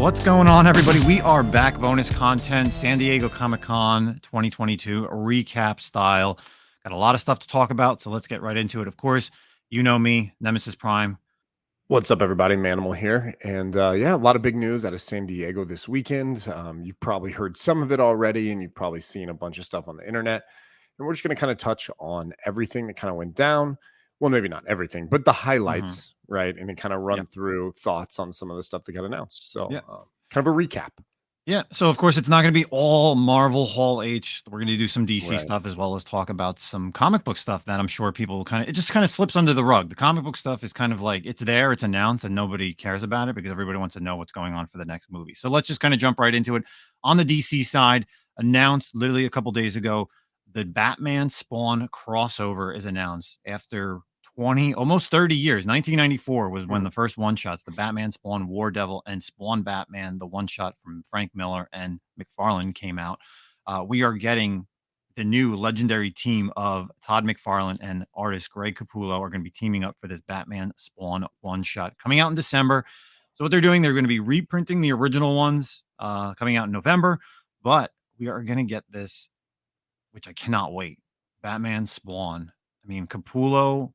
What's going on, everybody? We are back. Bonus content, San Diego ComicCon 2022 recap style. Got a lot of stuff to talk about, so let's get right into it. Of course, you know me, Nemesis Prime. What's up, everybody? Manimal here. And yeah, a lot of big news out of San Diego this weekend. You've probably heard some of it already, and you've probably seen a bunch of stuff on the internet. And we're just going to kind of touch on everything that kind of went down. Well, maybe not everything, but the highlights, right? And then kind of run through thoughts on some of the stuff that got announced. So kind of a recap. Yeah, so of course it's not going to be all Marvel Hall H. We're going to do some DC stuff as well as talk about some comic book stuff that I'm sure people it just kind of slips under the rug. The comic book stuff is kind of like it's there, it's announced, and nobody cares about it because everybody wants to know what's going on for the next movie. So let's just kind of jump right into it. On the DC side, announced literally a couple days ago, the Batman Spawn crossover is announced after almost 30 years. 1994 was when the first one-shots, the Batman Spawn War Devil and Spawn Batman, the one-shot from Frank Miller and McFarlane came out. We are getting the new legendary team of Todd McFarlane and artist Greg Capullo are going to be teaming up for this Batman Spawn one-shot coming out in December. So what they're doing, they're going to be reprinting the original ones coming out in November, but we are going to get this, which I cannot wait, Batman Spawn. I mean, Capullo,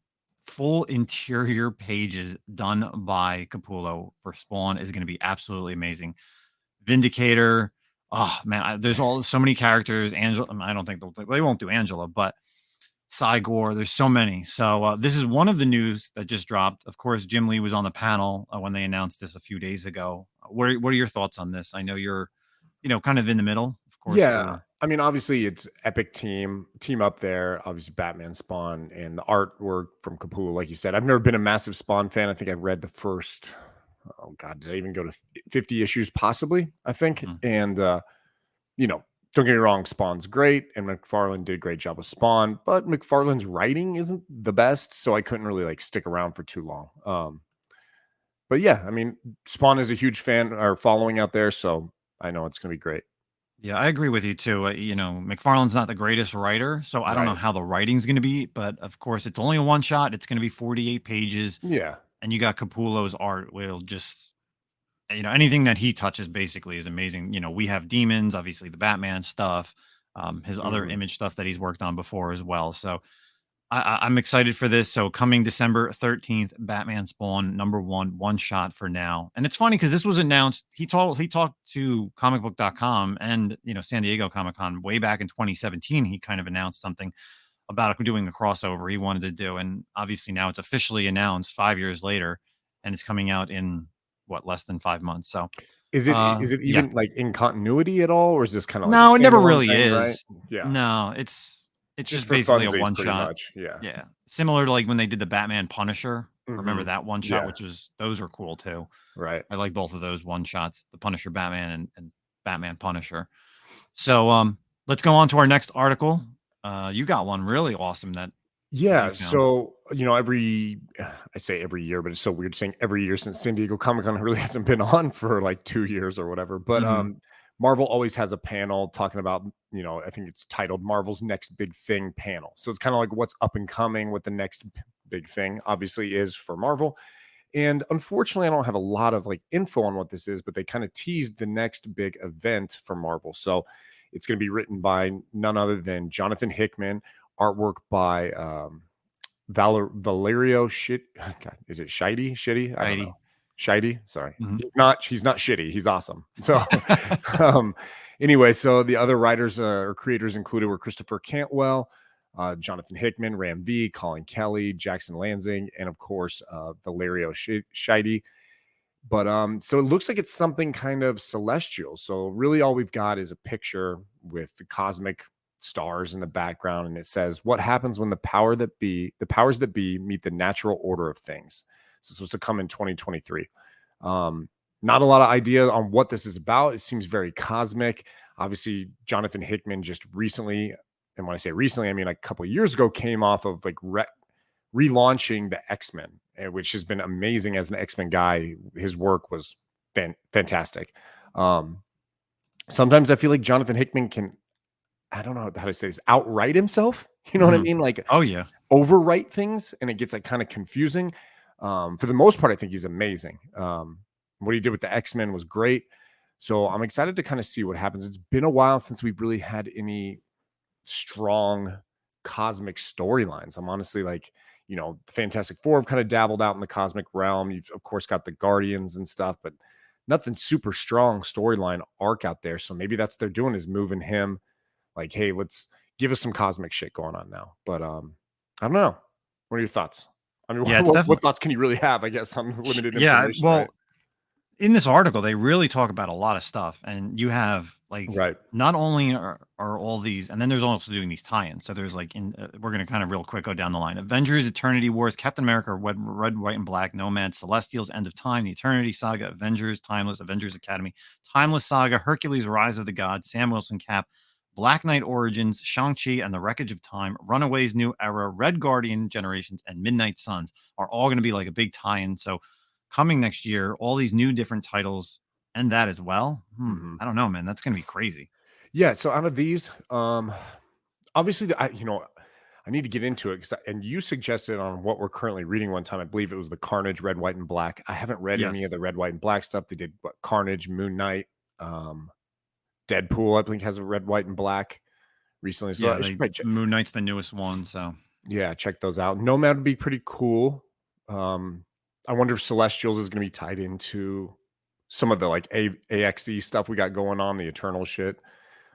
full interior pages done by Capullo for Spawn is going to be absolutely amazing. Vindicator, oh man, there's so many characters. Angela, I don't think they won't do Angela, but Cygor, there's so many. So this is one of the news that just dropped. Of course, Jim Lee was on the panel when they announced this a few days ago. What are your thoughts on this? I know you're, kind of in the middle, of course. Yeah. I mean, obviously it's epic team up there, obviously Batman Spawn and the artwork from Capullo, like you said. I've never been a massive Spawn fan. I think I read the first, did I even go to 50 issues possibly, I think. And, don't get me wrong, Spawn's great, and McFarlane did a great job with Spawn, but McFarlane's writing isn't the best, so I couldn't really stick around for too long. But yeah, I mean, Spawn is a huge fan or following out there, so I know it's going to be great. Yeah, I agree with you too. McFarlane's not the greatest writer, so I don't know how the writing's going to be, but of course it's only a one shot. It's going to be 48 pages. Yeah. And you got Capullo's art will just, anything that he touches basically is amazing. We have Demons, obviously the Batman stuff, his other Image stuff that he's worked on before as well. So I'm excited for this. So coming December 13th, Batman Spawn #1 one shot for now. And it's funny because this was announced. He talked to comicbook.com and San Diego Comic-Con way back in 2017. He kind of announced something about doing a crossover he wanted to do. And obviously now it's officially announced 5 years later, and it's coming out in less than 5 months. So is it even in continuity at all, or is this kind of no, it never really is. Right? Yeah. No, it's just basically a one shot. Yeah. Similar to when they did the Batman Punisher. Remember that one shot, those are cool too. Right. I like both of those one shots, the Punisher Batman and Batman Punisher. So let's go on to our next article. You got one really awesome that. Yeah. So, I say every year, but it's so weird saying every year since San Diego Comic-Con really hasn't been on for 2 years or whatever. But Marvel always has a panel talking about, I think it's titled Marvel's Next Big Thing panel. So it's kind of like what's up and coming, what the next big thing obviously is for Marvel. And unfortunately, I don't have a lot of info on what this is, but they kind of teased the next big event for Marvel. So it's going to be written by none other than Jonathan Hickman, artwork by Valerio God, is it Shitty? I don't know. Shitey, sorry. He's not shitty. He's awesome. So anyway, so the other writers or creators included were Christopher Cantwell, Jonathan Hickman, Ram V, Colin Kelly, Jackson Lansing, and of course Valerio Shitey. But so it looks like it's something kind of celestial. So really all we've got is a picture with the cosmic stars in the background, and it says, "What happens when the powers that be meet the natural order of things?" So it's supposed to come in 2023. Not a lot of idea on what this is about. It seems very cosmic. Obviously, Jonathan Hickman just recently, and when I say recently, I mean a couple of years ago, came off of relaunching the X-Men, which has been amazing as an X-Men guy. His work was fantastic. Sometimes I feel like Jonathan Hickman can, I don't know how to say this, outright himself. You know what I mean? Overwrite things, and it gets kind of confusing. For the most part, I think he's amazing. What he did with the X-Men was great. So I'm excited to kind of see what happens. It's been a while since we've really had any strong cosmic storylines. I'm honestly like, the Fantastic Four have kind of dabbled out in the cosmic realm. You've of course got the Guardians and stuff, but nothing super strong storyline arc out there. So maybe that's what they're doing, is moving him like, hey, let's give us some cosmic shit going on now. But I don't know. What are your thoughts? I mean, Yeah, what thoughts can you really have, I guess, on limited yeah. information? Well, Right? in this article, they really talk about a lot of stuff, and you have like Right. not only are all these, and then there's also doing these tie-ins. So there's like we're gonna kind of real quick go down the line: Avengers, Eternity Wars, Captain America, Red, White, and Black, Nomad, Celestials, End of Time, the Eternity Saga, Avengers, Timeless, Avengers Academy, Timeless Saga, Hercules, Rise of the Gods, Sam Wilson, Cap, Black Knight Origins, Shang-Chi and the Wreckage of Time, Runaways, New Era, Red Guardian Generations, and Midnight Suns are all going to be like a big tie-in. So coming next year, all these new different titles and that as well. I don't know, man. That's going to be crazy. Yeah. So out of these, obviously, I need to get into it, and you suggested on what we're currently reading one time. I believe it was the Carnage, Red, White, and Black. I haven't read any of the Red, White, and Black stuff. They did Carnage, Moon Knight, Deadpool, I think, has a Red, White, and Black recently. So Moon Knight's the newest one. So yeah, check those out. Nomad would be pretty cool. I wonder if Celestials is going to be tied into some of the like AXE stuff we got going on, the Eternal shit.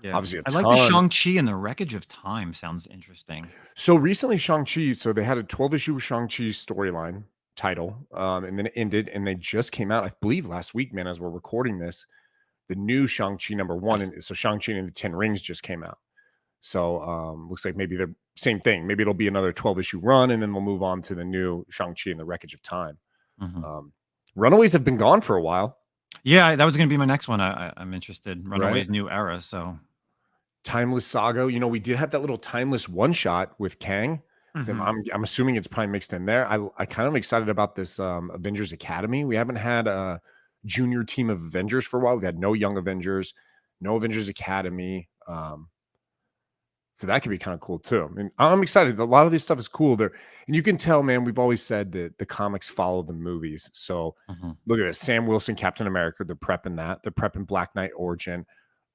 Yeah, obviously I like the Shang-Chi and the Wreckage of Time. Sounds interesting. So recently, Shang-Chi, so they had a 12-issue Shang-Chi storyline title, and then it ended, and they just came out, I believe, last week, man, as we're recording this, the new Shang-Chi #1. And so Shang-Chi and the 10 Rings just came out. So looks like maybe the same thing. Maybe it'll be another 12-issue run, and then we'll move on to the new Shang-Chi and the Wreckage of Time. Runaways have been gone for a while. Yeah, that was going to be my next one. I'm interested. Runaways, New Era. So Timeless Saga. We did have that little Timeless one-shot with Kang. So I'm assuming it's probably mixed in there. I kind of excited about this Avengers Academy. We haven't had a junior team of Avengers for a while. We've had no Young Avengers, no Avengers Academy. So that could be kind of cool too. I mean, I'm excited. A lot of this stuff is cool there. And you can tell, man, we've always said that the comics follow the movies. So look at this. Sam Wilson, Captain America, they're prepping that. They're prepping Black Knight Origin.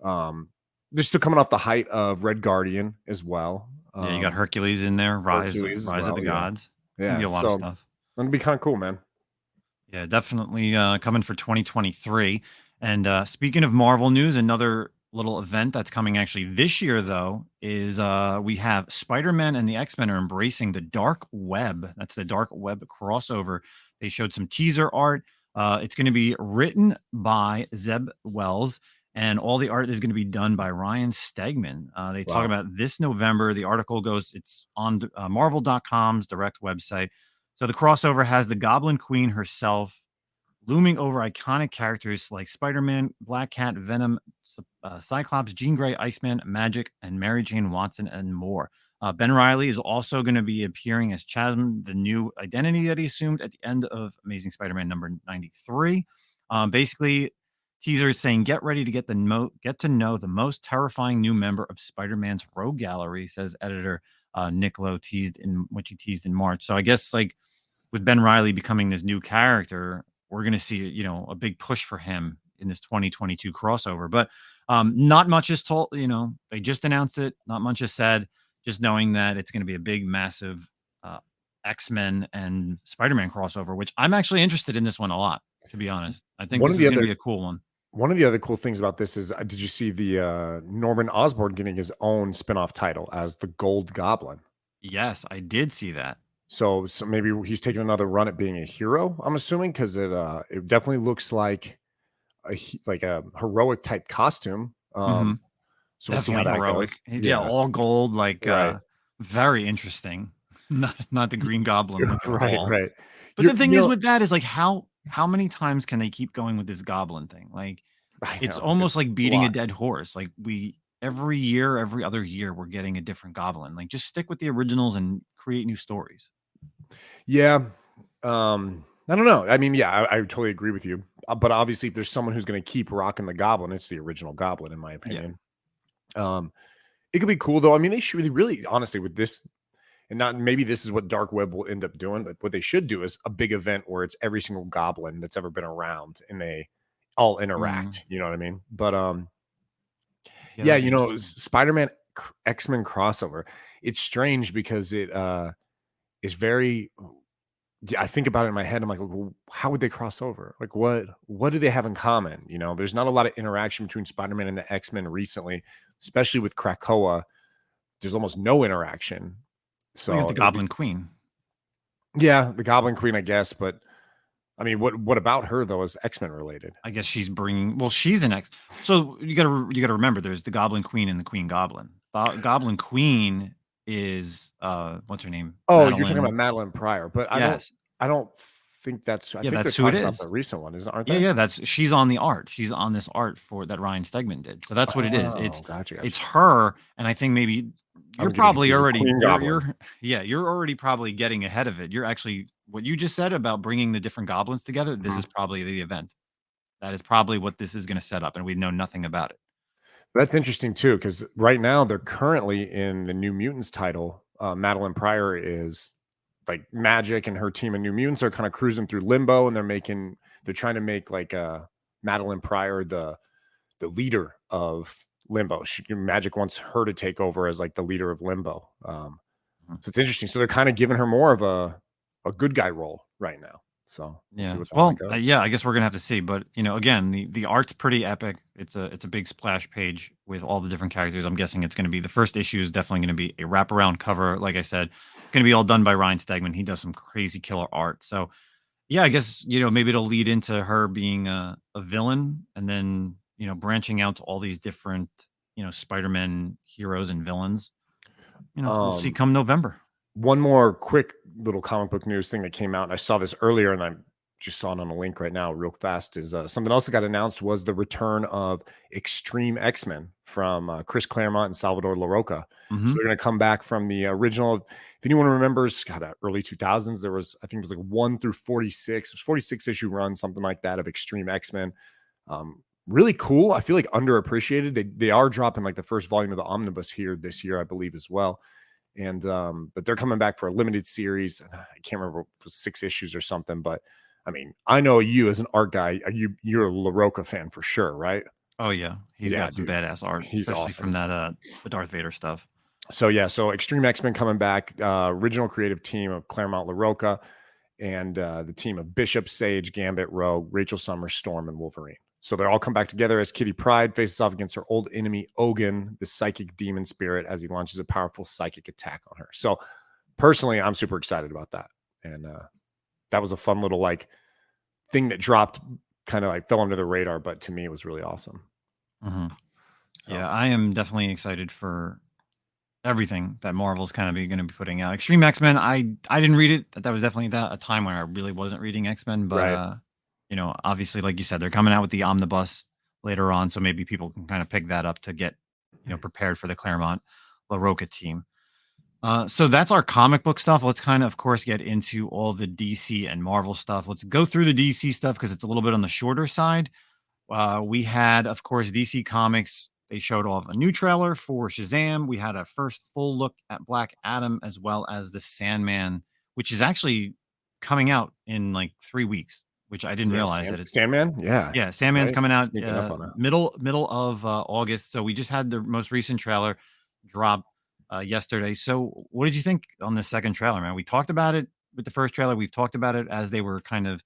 They're still coming off the height of Red Guardian as well. Yeah, you got Hercules in there, Rise of the Gods. Yeah, be a lot of stuff. That'd be kind of cool, man. Yeah, definitely coming for 2023. And speaking of Marvel news, another little event that's coming actually this year, though, is we have Spider-Man and the X-Men are embracing the dark web. That's the dark web crossover. They showed some teaser art. It's going to be written by Zeb Wells, and all the art is going to be done by Ryan Stegman. They talk about this November. The article goes, it's on Marvel.com's direct website. So the crossover has the Goblin Queen herself looming over iconic characters like Spider-Man, Black Cat, Venom, Cyclops, Jean Grey, Iceman, Magic, and Mary Jane Watson, and more. Ben Reilly is also going to be appearing as Shazam, the new identity that he assumed at the end of Amazing Spider-Man number 93. Basically, teaser is saying, get ready to get to know the most terrifying new member of Spider-Man's rogue gallery, says editor Nick Lowe, which he teased in March. So I guess like with Ben Reilly becoming this new character, we're going to see, a big push for him in this 2022 crossover. But not much is told, they just announced it. Not much is said, just knowing that it's going to be a big, massive X-Men and Spider-Man crossover, which I'm actually interested in this one a lot, to be honest. I think this is going to be a cool one. One of the other cool things about this is, did you see the Norman Osborn getting his own spinoff title as the Gold Goblin? Yes, I did see that. So maybe he's taking another run at being a hero, I'm assuming, because it definitely looks like a heroic type costume. So we'll see how that goes. Yeah, all gold, very interesting. Not the Green Goblin. Right. But the thing is with that is like how many times can they keep going with this Goblin thing? Like it's almost like beating a dead horse. Like every other year, we're getting a different Goblin. Like just stick with the originals and create new stories. Yeah. I don't know. I mean, yeah, I totally agree with you. But obviously, if there's someone who's going to keep rocking the Goblin, it's the original Goblin, in my opinion. Yeah. It could be cool, though. I mean, they should really, honestly, with this, and not maybe this is what Dark Web will end up doing, but what they should do is a big event where it's every single Goblin that's ever been around, and they all interact. You know what I mean? But Yeah, you know, Spider-Man X-Men crossover. It's strange because it is very. I think about it in my head. I'm like, well, how would they cross over? Like, what do they have in common? You know, there's not a lot of interaction between Spider-Man and the X-Men recently, especially with Krakoa. There's almost no interaction. So we got the Goblin Queen. Yeah, the Goblin Queen, I guess. But I mean, what about her though is X-Men related? I guess she's bringing. Well, she's an X. So you gotta remember, there's the Goblin Queen and the Queen Goblin. Goblin Queen is what's her name? Oh, Madeline. you're talking about Madeline Pryor, but yes. I don't think that's. I think that's they're who it talking is. about the recent one, aren't they? Yeah, she's on the art. She's on this art for that Ryan Stegman did. So that's what it is. It's gotcha. It's her, and I think maybe you're probably already you're already probably getting ahead of it. You're actually what you just said about bringing the different goblins together. This is probably the event. That is probably what this is going to set up, and we know nothing about it. That's interesting too, because right now they're currently in the New Mutants title. Madeline Pryor is like Magic, and her team of New Mutants are kind of cruising through limbo, and they're trying to make like Madeline Pryor the leader of Limbo. Magic wants her to take over as like the leader of Limbo. So it's interesting. So they're kind of giving her more of a good guy role right now. So I guess we're gonna have to see. But you know, again, the art's pretty epic. It's a big splash page with all the different characters. I'm guessing it's gonna be the first issue is definitely gonna be a wraparound cover. Like I said, it's gonna be all done by Ryan Stegman. He does some crazy killer art. So yeah, I guess you know maybe it'll lead into her being a villain, and then you know branching out to all these different you know Spider-Man heroes and villains. You know, we'll see come November. One more quick little comic book news thing that came out, and I saw this earlier, and I just saw it on a link right now real fast, is something else that got announced was the return of Extreme X-Men from Chris Claremont and Salvador Larroca. So they're going to come back from the original. If anyone remembers, early 2000s, there was, I think it was like 1 through 46. It was 46 issue run, something like that, of Extreme X-Men. Really cool. I feel like underappreciated. They are dropping like the first volume of the omnibus here this year, I believe, as well. And but they're coming back for a limited series. I can't remember if it was 6 issues or something, but I mean, I know you as an art guy, you're a LaRocca fan for sure, right? Oh yeah, he's got some badass art. He's awesome from that the Darth Vader stuff. So so Extreme X-Men coming back. Original creative team of Claremont LaRocca and the team of Bishop, Sage, Gambit, Rogue, Rachel Summers, Storm, and Wolverine. So they're all come back together as Kitty Pryde faces off against her old enemy, Ogun, the psychic demon spirit, as he launches a powerful psychic attack on her. So personally, I'm super excited about that. And that was a fun little like thing that dropped, kind of like fell under the radar, but to me, it was really awesome. So. Yeah, I am definitely excited for everything that Marvel's kind of going to be putting out. Extreme X-Men, I didn't read it. That was definitely a time when I really wasn't reading X-Men, but you know, obviously, like you said, they're coming out with the omnibus later on, so maybe people can kind of pick that up to get, you know, prepared for the Claremont LaRocca team. So that's our comic book stuff. Let's kind of course, get into all the DC and Marvel stuff. Let's go through the DC stuff because it's a little bit on the shorter side. We had, of course, DC Comics. They showed off a new trailer for Shazam. We had a first full look at Black Adam, as well as the Sandman, which is actually coming out in like 3 weeks. Which I didn't realize that it's Sandman. Yeah, Sandman's coming out middle of August. So we just had the most recent trailer drop yesterday. So what did you think on the second trailer, man? We talked about it with the first trailer. We've talked about it as they were kind of,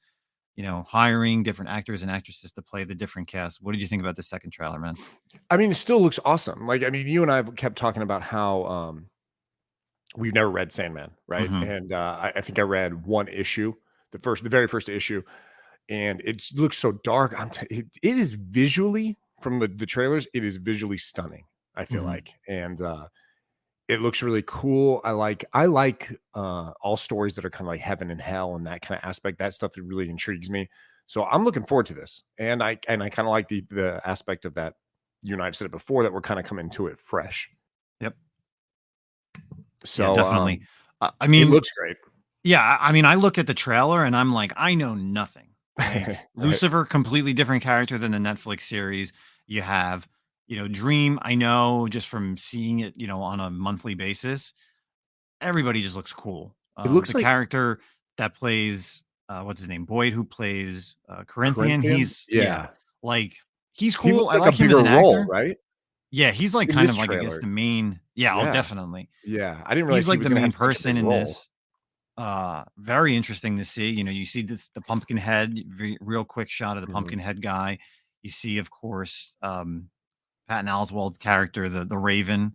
you know, hiring different actors and actresses to play the different casts. What did you think about the second trailer, man? I mean, it still looks awesome. Like, I mean, you and I have kept talking about how we've never read Sandman, right? And I think I read one issue, the very first issue. And it looks so dark. It is visually, from the trailers, it is visually stunning, I feel like. And it looks really cool. I like all stories that are kind of like heaven and hell and that kind of aspect. That stuff that really intrigues me. So I'm looking forward to this. And I kind of like the aspect of that. You and I have said it before that we're kind of coming to it fresh. Yep. So yeah, definitely. I mean, it looks great. Yeah, I mean, I look at the trailer and I'm like, I know nothing. Lucifer, completely different character than the Netflix series. You have, you know, Dream. I know just from seeing it, you know, on a monthly basis, everybody just looks cool. It looks the like character that plays, what's his name? Boyd, who plays Corinthian. He's Like, he's He cool. looked I like a like him as bigger an role, actor. right? Yeah, he's like In kind this of like, I guess, trailer. the main. Yeah, oh, Yeah. definitely. Yeah. I didn't He's realize he like was the gonna main have such a big person in role. this. Very interesting to see. You know, you see the pumpkin head, real quick shot of the pumpkin head guy. You see, of course, Patton Oswalt's character, the Raven.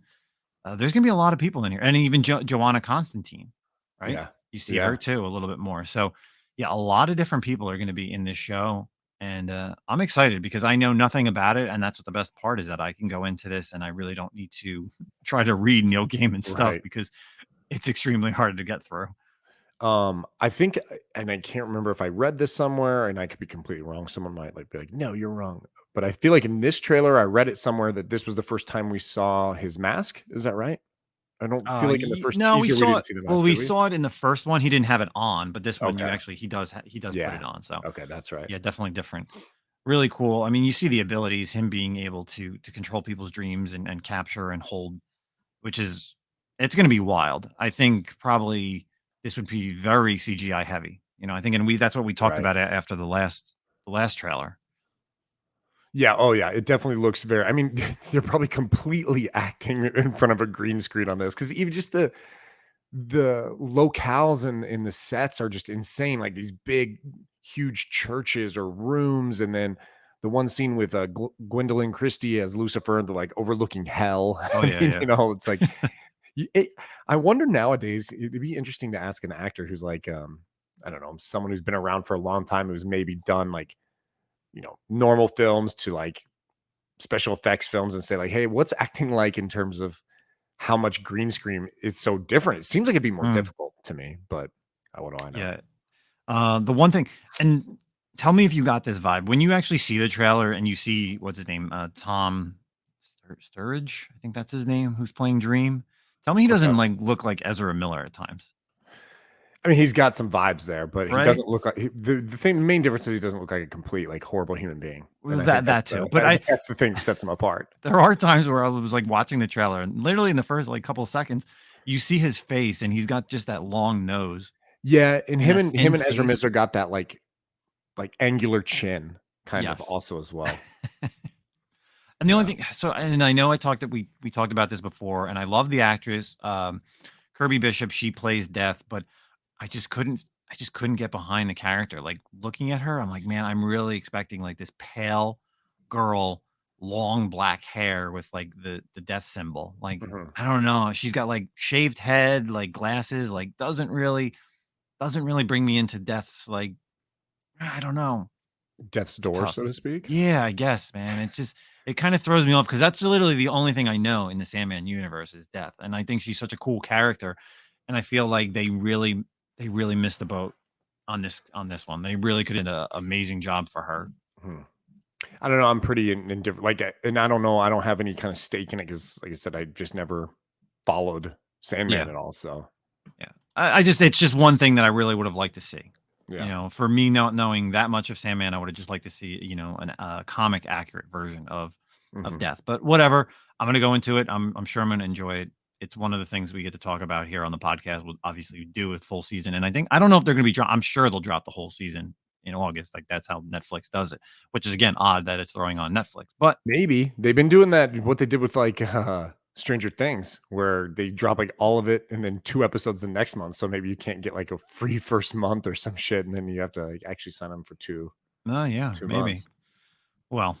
There's gonna be a lot of people in here, and even Joanna Constantine, right? Yeah. You see her Yeah. too a little bit more. So, yeah, a lot of different people are going to be in this show, and I'm excited because I know nothing about it, and that's what the best part is, that I can go into this and I really don't need to try to read Neil Gaiman stuff Right. because it's extremely hard to get through. I think, and I can't remember if I read this somewhere, and I could be completely wrong. Someone might like be like, "No, you're wrong." But I feel like in this trailer, I read it somewhere that this was the first time we saw his mask. Is that right? I don't feel like in the first No, we teaser we saw didn't it. see the Well, mask, we did we? saw it in the first one. He didn't have it on, but this one, you Okay. actually he does put Yeah. it on. So Okay, that's right. yeah, definitely different. Really cool. I mean, you see the abilities, him being able to control people's dreams and capture and hold, which is, it's going to be wild. I think probably this would be very CGI heavy. You know, I think, and that's what we talked Right. about after the last trailer. Yeah. Oh, yeah. It definitely looks very. I mean, they're probably completely acting in front of a green screen on this because even just the locales and in the sets are just insane. Like these big, huge churches or rooms, and then the one scene with Gwendolyn Christie as Lucifer, the like overlooking hell. Oh I yeah, mean, yeah. it's like I wonder nowadays. It'd be interesting to ask an actor who's like, I don't know, someone who's been around for a long time, who's maybe done like normal films to like special effects films, and say like, hey, what's acting like in terms of how much green screen is so different? It seems like it'd be more Mm, difficult to me, but what do I know? yeah. The one thing, and tell me if you got this vibe when you actually see the trailer and you see, what's his name, Tom Sturridge, I think that's his name, who's playing Dream. Tell me he Okay. doesn't like look like Ezra Miller at times, I mean, he's got some vibes there, but he right? doesn't look like the main difference is he doesn't look like a complete like horrible human being, Well, and I think that too, but that's the thing that sets him apart. there are times where I was like watching the trailer, and literally in the first like couple of seconds, you see his face, and he's got just that long nose Yeah, and and that him thin and Ezra face. Miller got that like angular chin kind of Yes. also as well. And the only Yeah. thing, so, and I know we talked about this before, and I love the actress, Kirby Bishop. She plays Death, but I just couldn't get behind the character. Like, looking at her, I'm like, man, I'm really expecting like this pale girl, long black hair with like the death symbol. Like, Mhm. I don't know. She's got like shaved head, like glasses, like doesn't really bring me into Death's, like, I don't know. Death's It's door, tough. so to speak. Yeah, I guess, man. It's just, it kind of throws me off because that's literally the only thing I know in the Sandman universe is Death, and I think she's such a cool character, and I feel like they really missed the boat on this one. They really could have done an amazing job for her. Mhm. I don't know. I'm pretty indifferent. Like, and I don't know. I don't have any kind of stake in it because, like I said, I just never followed Sandman Yeah, at all. So yeah. It's just one thing that I really would have liked to see. You yeah. know, for me not knowing that much of Sandman, I would have just liked to see, an comic accurate version of Mhm. Death. But whatever, I'm gonna go into it. I'm sure I'm gonna enjoy it. It's one of the things we get to talk about here on the podcast. We'll obviously do with full season, and I don't know if they're gonna be I'm sure they'll drop the whole season in August. Like, that's how Netflix does it, which is again odd that it's throwing on Netflix. But Maybe they've been doing that. What they did with like Stranger Things, where they drop like all of it and then 2 episodes the next month. So maybe you can't get like a free first month or some shit, and then you have to like actually sign them for yeah, two maybe. months. Well,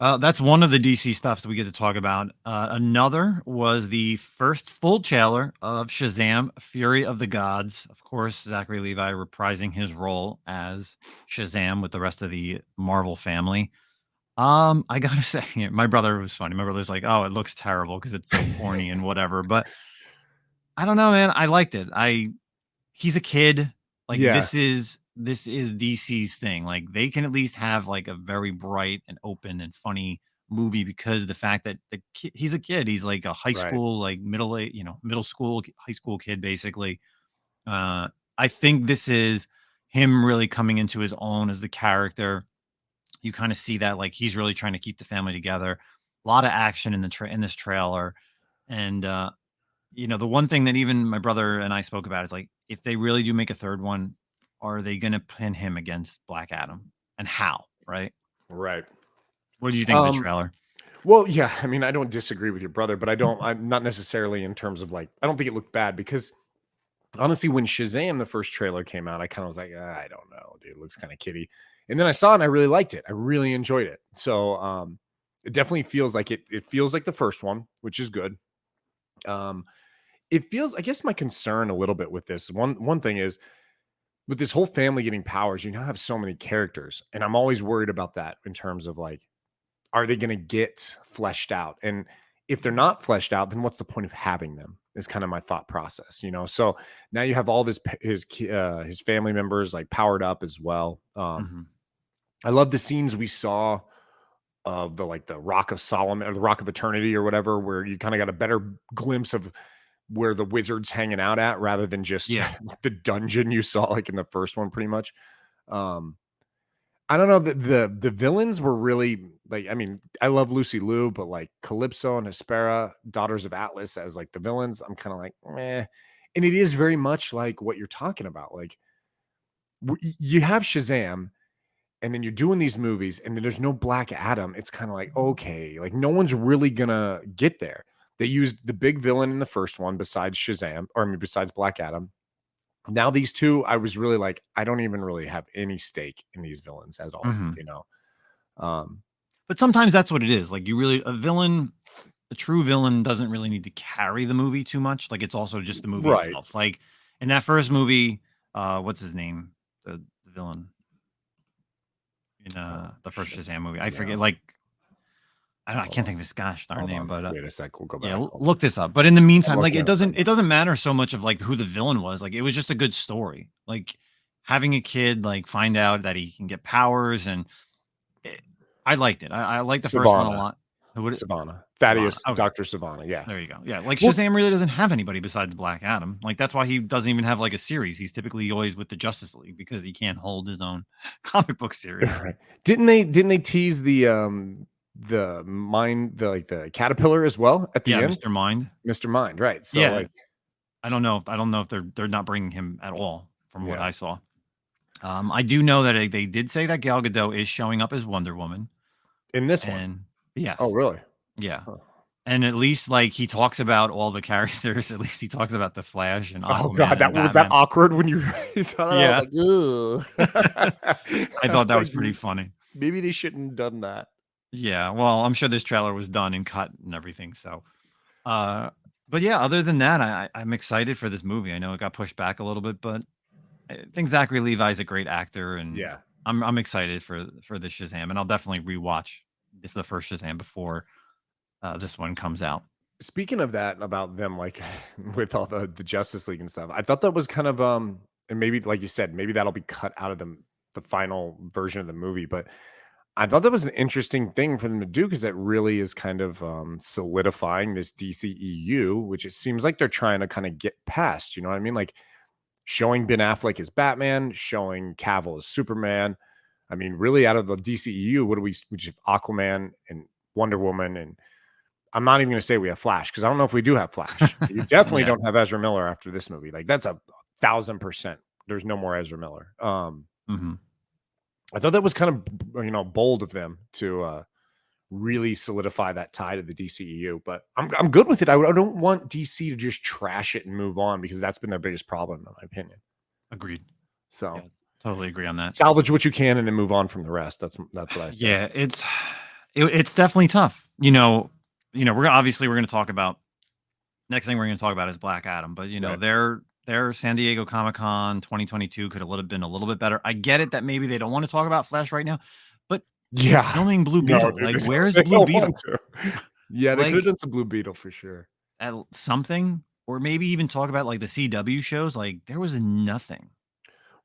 So, that's one of the DC stuffs we get to talk about. Another was the first full trailer of Shazam: Fury of the Gods. Of course, Zachary Levi reprising his role as Shazam with the rest of the Marvel family. I gotta say, my brother was funny. My brother's like, "Oh, it looks terrible because it's so corny and whatever." But I don't know, man. I liked it. He's a kid. Like, yeah, this is DC's thing. Like, they can at least have like a very bright and open and funny movie because the fact that he's a kid. He's like a high right. school, like middle school, high school kid, basically. Uh, I think this is him really coming into his own as the character. You kind of see that, like, he's really trying to keep the family together. A lot of action in this trailer, and the one thing that even my brother and I spoke about is, like, if they really do make a third one, are they going to pin him against Black Adam, and how? Right? Right. What do you think of the trailer? Well, yeah, I mean, I don't disagree with your brother, but I'm not necessarily in terms of like, I don't think it looked bad because honestly, when Shazam, the first trailer came out, I kind of was like, I don't know, dude, it looks kind of kiddie. And then I saw it and I really liked it. I really enjoyed it. So it definitely feels like it feels like the first one, which is good. It feels, I guess my concern a little bit with this one thing is with this whole family getting powers, you now have so many characters. And I'm always worried about that in terms of like, are they going to get fleshed out? And if they're not fleshed out, then what's the point of having them? Is kind of my thought process, you know. So now you have all his family members like powered up as well. I love the scenes we saw of the Rock of Solomon or the Rock of Eternity or whatever, where you kind of got a better glimpse of where the wizard's hanging out at rather than just the dungeon you saw like in the first one, pretty much. I don't know, the villains were really like, I mean, I love Lucy Liu, but like Calypso and Hespera, Daughters of Atlas as like the villains, I'm kind of like, meh. And it is very much like what you're talking about. Like you have Shazam and then you're doing these movies and then there's no Black Adam. It's kind of like, okay, like no one's really gonna get there. They used the big villain in the first one besides Shazam, or I mean, besides Black Adam. Now these two, I was really like, I don't even really have any stake in these villains at all, you know. But sometimes that's what it is. Like a true villain doesn't really need to carry the movie too much. Like it's also just the movie itself. Like in that first movie, what's his name? The villain in the first Shazam movie. I forget. Like I can't think of his gosh darn name, but wait a sec, we'll go back. Yeah, look this up. But in the meantime, like it doesn't matter so much of like who the villain was. Like it was just a good story. Like having a kid like find out that he can get powers, and I liked it. I liked the first one a lot. Savannah, Thaddeus, okay. Dr. Savannah. Yeah, there you go. Yeah, like Shazam really doesn't have anybody besides Black Adam. Like that's why he doesn't even have like a series. He's typically always with the Justice League because he can't hold his own comic book series. Right. Didn't they tease the mind, the caterpillar as well at the end? Mr. Mind, right? So yeah, like, I don't know if they're not bringing him at all from what I saw. I do know that they did say that Gal Gadot is showing up as Wonder Woman in this one. Yes. Oh, really? Yeah. Huh. And at least like he talks about all the characters. At least he talks about the Flash and Aquaman. Oh God, was that awkward when you saw that? Yeah. I thought that was pretty funny. Maybe they shouldn't have done that. Yeah, well, I'm sure this trailer was done and cut and everything. So, but yeah, other than that, I'm excited for this movie. I know it got pushed back a little bit, but I think Zachary Levi's a great actor, and I'm excited for the Shazam, and I'll definitely rewatch the first Shazam before this one comes out. Speaking of that, about them like with all the Justice League and stuff, I thought that was kind of and maybe like you said, maybe that'll be cut out of the final version of the movie, but I thought that was an interesting thing for them to do because it really is kind of solidifying this DCEU, which it seems like they're trying to kind of get past. You know what I mean? Like showing Ben Affleck as Batman, showing Cavill as Superman. I mean, really, out of the DCEU, what do we have? Aquaman and Wonder Woman, and I'm not even going to say we have Flash because I don't know if we do have Flash. You definitely don't have Ezra Miller after this movie. Like that's 1,000%. There's no more Ezra Miller. I thought that was kind of, bold of them to really solidify that tie to the DCEU, but I'm good with it. I don't want DC to just trash it and move on because that's been their biggest problem, in my opinion. Agreed. So yeah, totally agree on that. Salvage what you can and then move on from the rest. That's what I say. Yeah, it's definitely tough. We're going to talk about next thing we're going to talk about is Black Adam, but their San Diego Comic-Con 2022 could have been a little bit better. I get it that maybe they don't want to talk about Flash right now, but filming Blue Beetle, where's Blue Beetle? Yeah, they could have done some Blue Beetle for sure. Something, or maybe even talk about like the CW shows. Like there was nothing.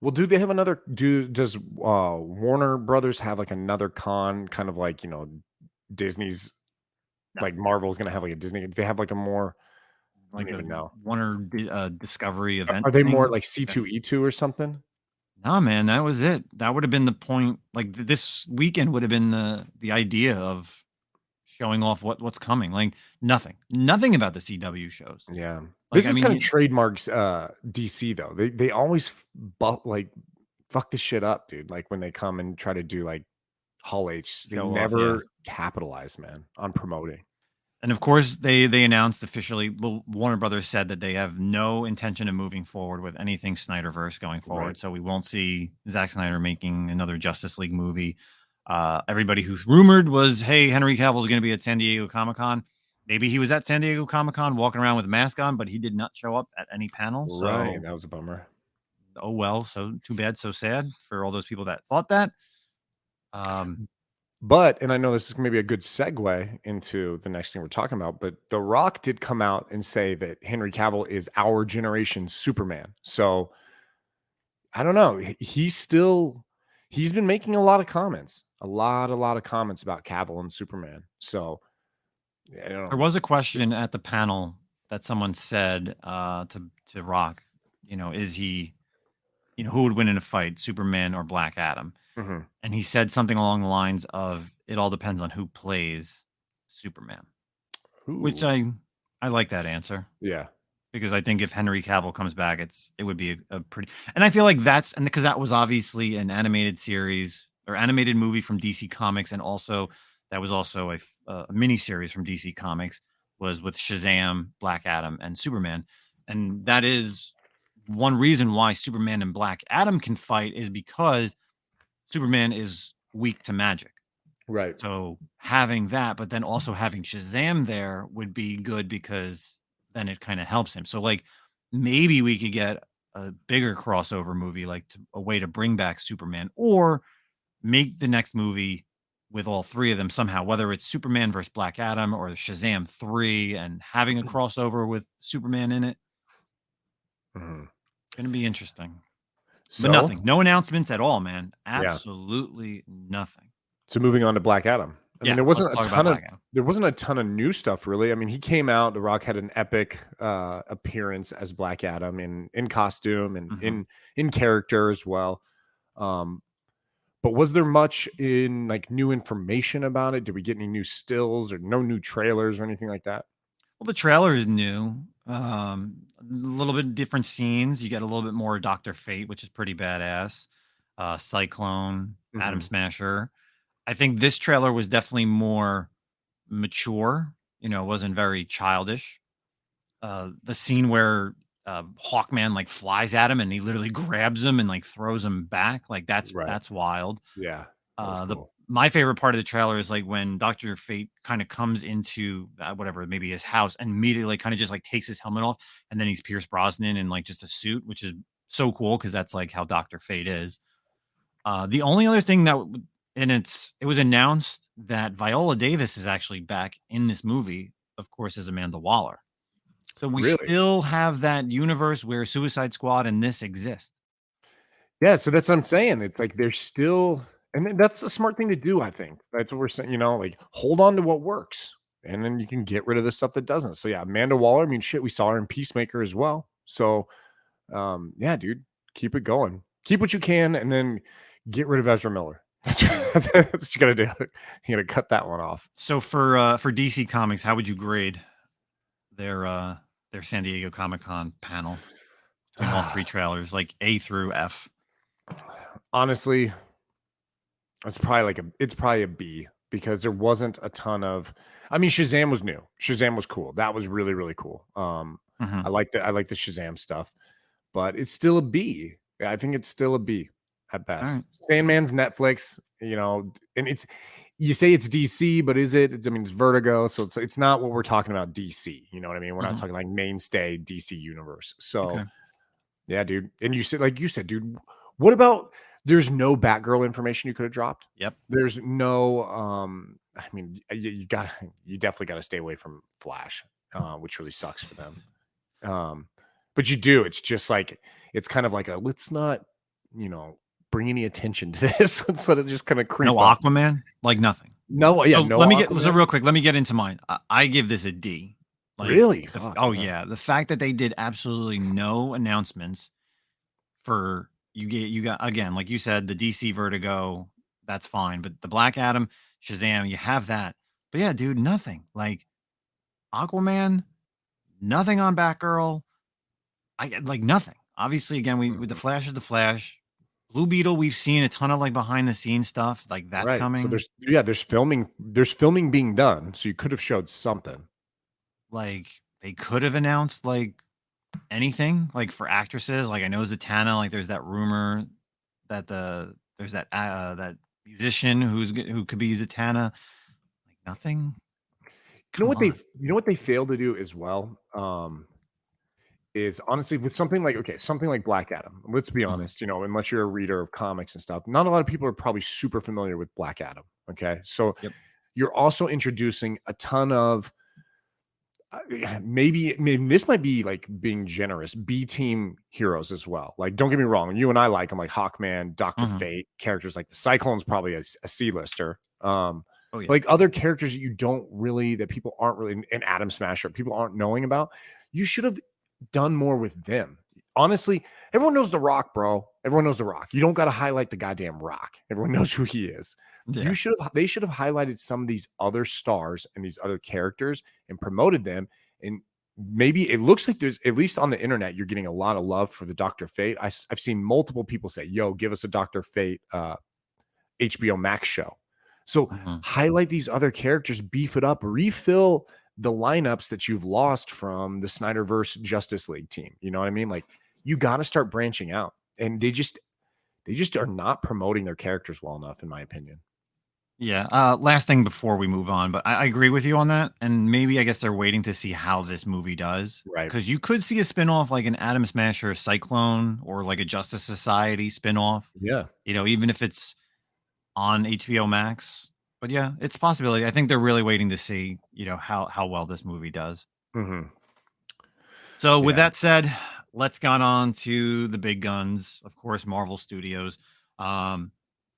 Well, do they have another? Does Warner Brothers have like another con, kind of like Disney's, like Marvel's gonna have like a Disney? Do they have like a more? I don't even know. Warner Discovery event. Are they more like C2E2 or something? No, man, that was it. That would have been the point. Like this weekend would have been the idea of showing off what's coming. Like nothing about the CW shows. Yeah, this is kind of trademarks DC though. They always fuck this shit up, dude. Like when they come and try to do like Hall H. They never capitalize, man, on promoting. And of course, they announced officially. Well, Warner Brothers said that they have no intention of moving forward with anything Snyderverse going forward. Right. So we won't see Zack Snyder making another Justice League movie. Everybody who's rumored was, hey, Henry Cavill is going to be at San Diego Comic-Con. Maybe he was at San Diego Comic-Con walking around with a mask on, but he did not show up at any panel. Right, that was a bummer. Oh well, so too bad, so sad for all those people that thought that. But, and I know this is maybe a good segue into the next thing we're talking about, but The Rock did come out and say that Henry Cavill is our generation's Superman. So I don't know. He's been making a lot of comments, a lot of comments about Cavill and Superman. So I don't know. There was a question at the panel that someone said to Rock, is he, who would win in a fight, Superman or Black Adam? Mm-hmm. And he said something along the lines of, it all depends on who plays Superman. Ooh. Which I like that answer. Yeah. Because I think if Henry Cavill comes back, it would be a pretty, and I feel like because that was obviously an animated series or animated movie from DC Comics. And also that was also a mini series from DC Comics, was with Shazam, Black Adam, and Superman. And that is one reason why Superman and Black Adam can fight, is because Superman is weak to magic. Right. So having that, but then also having Shazam there would be good, because then it kind of helps him. So like maybe we could get a bigger crossover movie, like a way to bring back Superman, or make the next movie with all three of them somehow, whether it's Superman versus Black Adam or Shazam 3 and having a crossover with Superman in it. Mm-hmm. Going to be interesting. So, but nothing. No announcements at all, man. Absolutely nothing. So moving on to Black Adam. I mean, there wasn't a ton of new stuff, really. I mean, he came out. The Rock had an epic appearance as Black Adam in costume and in character as well. But was there much in like new information about it? Did we get any new stills or no new trailers or anything like that? Well, the trailer is new. A little bit different scenes. You get a little bit more Dr. Fate, which is pretty badass. Cyclone, Atom Smasher. I think this trailer was definitely more mature. It wasn't very childish. The scene where Hawkman like flies at him and he literally grabs him and like throws him back. Like that's wild. Yeah. Cool. My favorite part of the trailer is like when Dr. Fate kind of comes into maybe his house, and immediately kind of just like takes his helmet off, and then he's Pierce Brosnan in like just a suit, which is so cool because that's like how Dr. Fate is. The only other thing it was announced that Viola Davis is actually back in this movie, of course, as Amanda Waller. So we still have that universe where Suicide Squad and this exist. Yeah, so that's what I'm saying. It's like they're still, and that's a smart thing to do, I think. That's what we're saying, like hold on to what works, and then you can get rid of the stuff that doesn't. So yeah, Amanda Waller, I mean, shit, we saw her in Peacemaker as well. So yeah, dude, keep it going. Keep what you can, and then get rid of Ezra Miller. That's what you gotta do. You gotta cut that one off. So for DC Comics, how would you grade their San Diego Comic-Con panel between all three trailers, like A through F? Honestly, it's probably a B, because there wasn't a ton of. I mean, Shazam was new. Shazam was cool. That was really, really cool. I like the Shazam stuff, but it's still a B. I think it's still a B at best. Right. Sandman's Netflix, and you say it's DC, but is it? It's Vertigo, so it's not what we're talking about DC. You know what I mean? We're not talking like mainstay DC universe. So yeah, dude. And you said, dude, what about there's no Batgirl information you could have dropped? Yep. There's no I mean, you definitely got to stay away from Flash, which really sucks for them. But you do. It's just like it's kind of like let's not, bring any attention to this. Let's let it just kind of creep. No up. Aquaman, like nothing. No, yeah. No. Let me real quick. Let me get into mine. I give this a D. Like, really? Yeah. The fact that they did absolutely no announcements for you got again, like you said, the DC Vertigo, that's fine. But the Black Adam, Shazam, you have that. But yeah, dude, nothing. Like Aquaman, nothing on Batgirl. I like nothing. Obviously, again, with the Flash is the Flash. Blue Beetle, we've seen a ton of like behind the scenes stuff, like that's Right. So coming. there's filming being done. So you could have showed something. Like they could have announced like anything, like for actresses. Like I know Zatanna, like there's that rumor that there's that musician who could be Zatanna. Like nothing. Come on. You know what they failed to do as well? Is honestly with something like something like Black Adam. Let's be Mhm. honest, unless you're a reader of comics and stuff, not a lot of people are probably super familiar with Black Adam. Okay. So Yep. you're also introducing a ton of maybe this might be like being generous, B team heroes as well. Like, don't get me wrong, you and I like them, like Hawkman, Doctor Mhm. Fate, characters like the Cyclone's probably a C-lister. Oh yeah. Like other characters that that people aren't really, and Atom Smasher, people aren't knowing about. You should have done more with them. Honestly, everyone knows The Rock, bro. Everyone knows The Rock. You don't got to highlight the goddamn Rock. Everyone knows who he is. Yeah. They should have highlighted some of these other stars and these other characters and promoted them. And maybe it looks like there's, at least on the internet, you're getting a lot of love for the Dr. Fate. I've seen multiple people say, yo, give us a Dr. Fate HBO Max show. So Mhm. highlight these other characters, beef it up, refill the lineups that you've lost from the Snyderverse Justice League team. You know what I mean? Like you got to start branching out. And they just are not promoting their characters well enough, in my opinion. Yeah. Last thing before we move on, but I agree with you on that. And maybe I guess they're waiting to see how this movie does. Right. Because you could see a spinoff like an Atom Smasher Cyclone or like a Justice Society spinoff. Yeah. Even if it's on HBO Max. But yeah, it's a possibility. I think they're really waiting to see, how well this movie does. Mm-hmm. So with Yeah. that said, let's get on to the big guns. Of course, Marvel Studios. Um,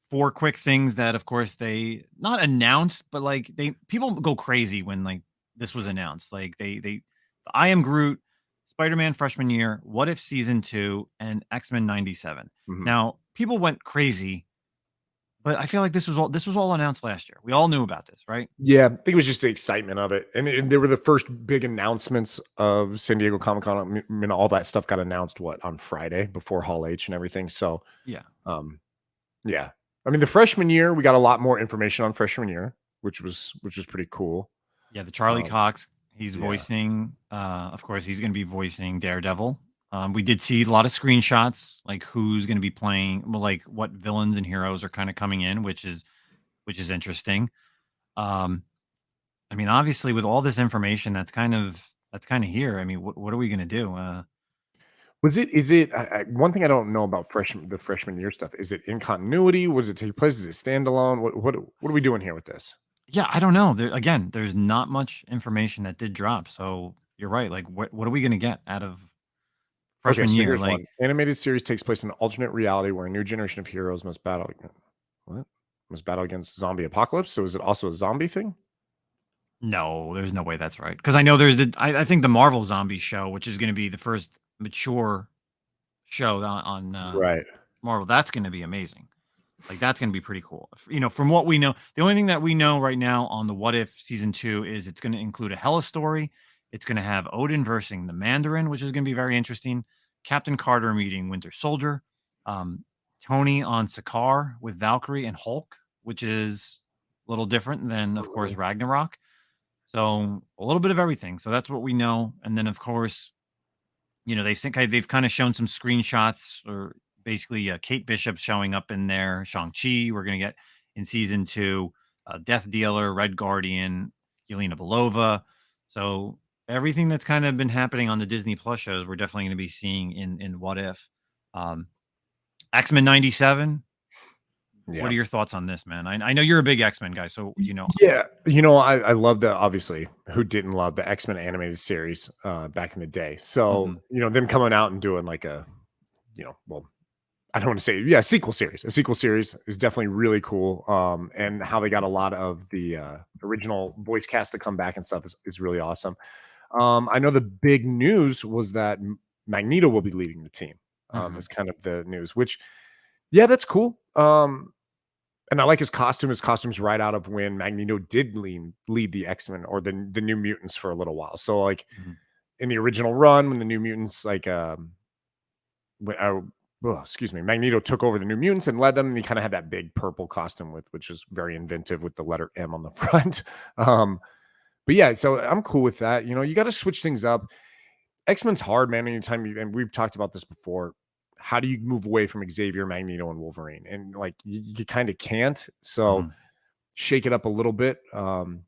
four quick things that, of course, they not announced, but like people go crazy when like this was announced. Like they I Am Groot, Spider-Man freshman year, What If season 2, and X-Men 97. Mm-hmm. Now, people went crazy, but I feel like this was all announced last year. We all knew about this, right? Yeah, I think it was just the excitement of it, and they were the first big announcements of San Diego Comic-Con. I mean, all that stuff got announced on Friday before Hall H and everything. So, Yeah. um, yeah, I mean, the freshman year we got a lot more information on freshman year, which was pretty cool. Yeah, the Charlie Cox, he's yeah. voicing, of course, he's going to be voicing Daredevil. We did see a lot of screenshots, like who's going to be playing, well, like what villains and heroes are kind of coming in, which is interesting. Um, I mean, obviously, with all this information, that's kind of here. I mean, what are we going to do? Is it one thing I don't know about the freshman year stuff? Is it in continuity? Was it take place? Is it standalone? What are we doing here with this? Yeah, I don't know. There's not much information that did drop, so you're right. Like, what are we going to get out of Okay, freshman so year? here's Like, one. Animated series takes place in an alternate reality where a new generation of heroes must battle. What? Must battle against zombie apocalypse. So is it also a zombie thing? no, there's no way that's right. Because I know I think the Marvel Zombie show, which is going to be the first mature show on Right. Marvel, that's going to be amazing. Like that's going to be pretty cool. From what we know, the only thing that we know right now on the What If season 2 is it's going to include a Hela story. It's going to have Odin versing the Mandarin, which is going to be very interesting. Captain Carter meeting Winter Soldier. Um, Tony on Sakaar with Valkyrie and Hulk, which is a little different than, of course, Mhm. Ragnarok. So a little bit of everything. So that's what we know. And then, of course, they've kind of shown some screenshots or basically Kate Bishop showing up in there. Shang-Chi, we're going to get in season 2, Death Dealer, Red Guardian, Yelena Belova. So everything that's kind of been happening on the Disney Plus shows, we're definitely going to be seeing in What If. X-Men 97. Yeah. What are your thoughts on this, man? I know you're a big X-Men guy, so Yeah, I love the, obviously, who didn't love the X-Men animated series back in the day. So, them coming out and doing like a, well, I don't want to say, yeah, sequel series. A sequel series is definitely really cool. And how they got a lot of the original voice cast to come back and stuff is really awesome. I know the big news was that Magneto will be leading the team. Is kind of the news, which, yeah, that's cool. And I like his costume. His costume's right out of when Magneto did lead the X-Men or the New Mutants for a little while. So like in the original run, when the New Mutants excuse me, Magneto took over the New Mutants and led them, and he kind of had that big purple costume which was very inventive with the letter M on the front. But yeah, so I'm cool with that. You know, you got to switch things up. X-Men's hard, man. Anytime and we've talked about this before. How do you move away from Xavier, Magneto, and Wolverine? And like you kind of can't. So shake it up a little bit. So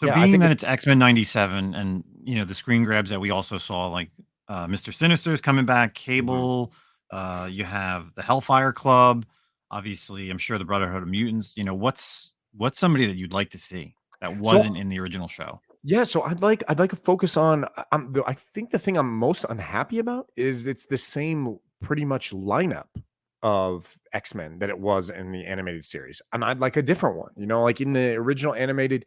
yeah, being that it's X-Men 97 and, you know, the screen grabs that we also saw, like Mr. Sinister is coming back, Cable, you have the Hellfire Club, obviously, I'm sure the Brotherhood of Mutants. You know, what's somebody that you'd like to see that wasn't in the original show? Yeah, so I'd like to focus on. I think the thing I'm most unhappy about is it's the same pretty much lineup of X-Men that it was in the animated series, and I'd like a different one. You know, like in the original animated,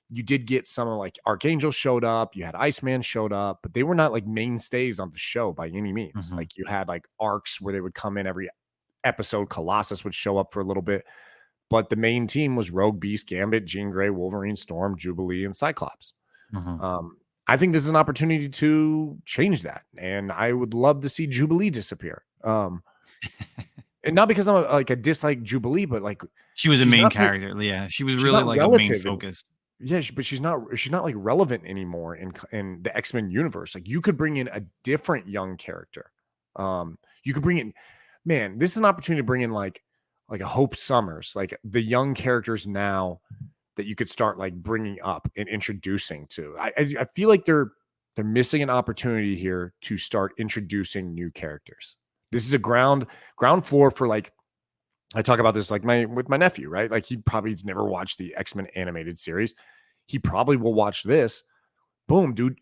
you did get some of like Archangel showed up, you had Iceman showed up, but they were not like mainstays on the show by any means. Like you had like arcs where they would come in every episode. Colossus would show up for a little bit. But the main team was Rogue, Beast, Gambit, Jean Grey, Wolverine, Storm, Jubilee, and Cyclops. I think this is an opportunity to change that. And I would love to see Jubilee disappear. And not because I'm like a dislike Jubilee, but like she was a main character. Yeah, she was really like a main focus. Yeah, but she's not like relevant anymore in the X-Men universe. Like you could bring in a different young character. You could bring in, man, this is an opportunity to bring in like a Hope Summers, like the young characters now that you could start like bringing up and introducing to. I feel like they're missing an opportunity here to start introducing new characters. This is a ground floor for like, I talk about this like with my nephew, right? Like he probably's never watched the X-Men animated series. He probably will watch this. Boom, dude.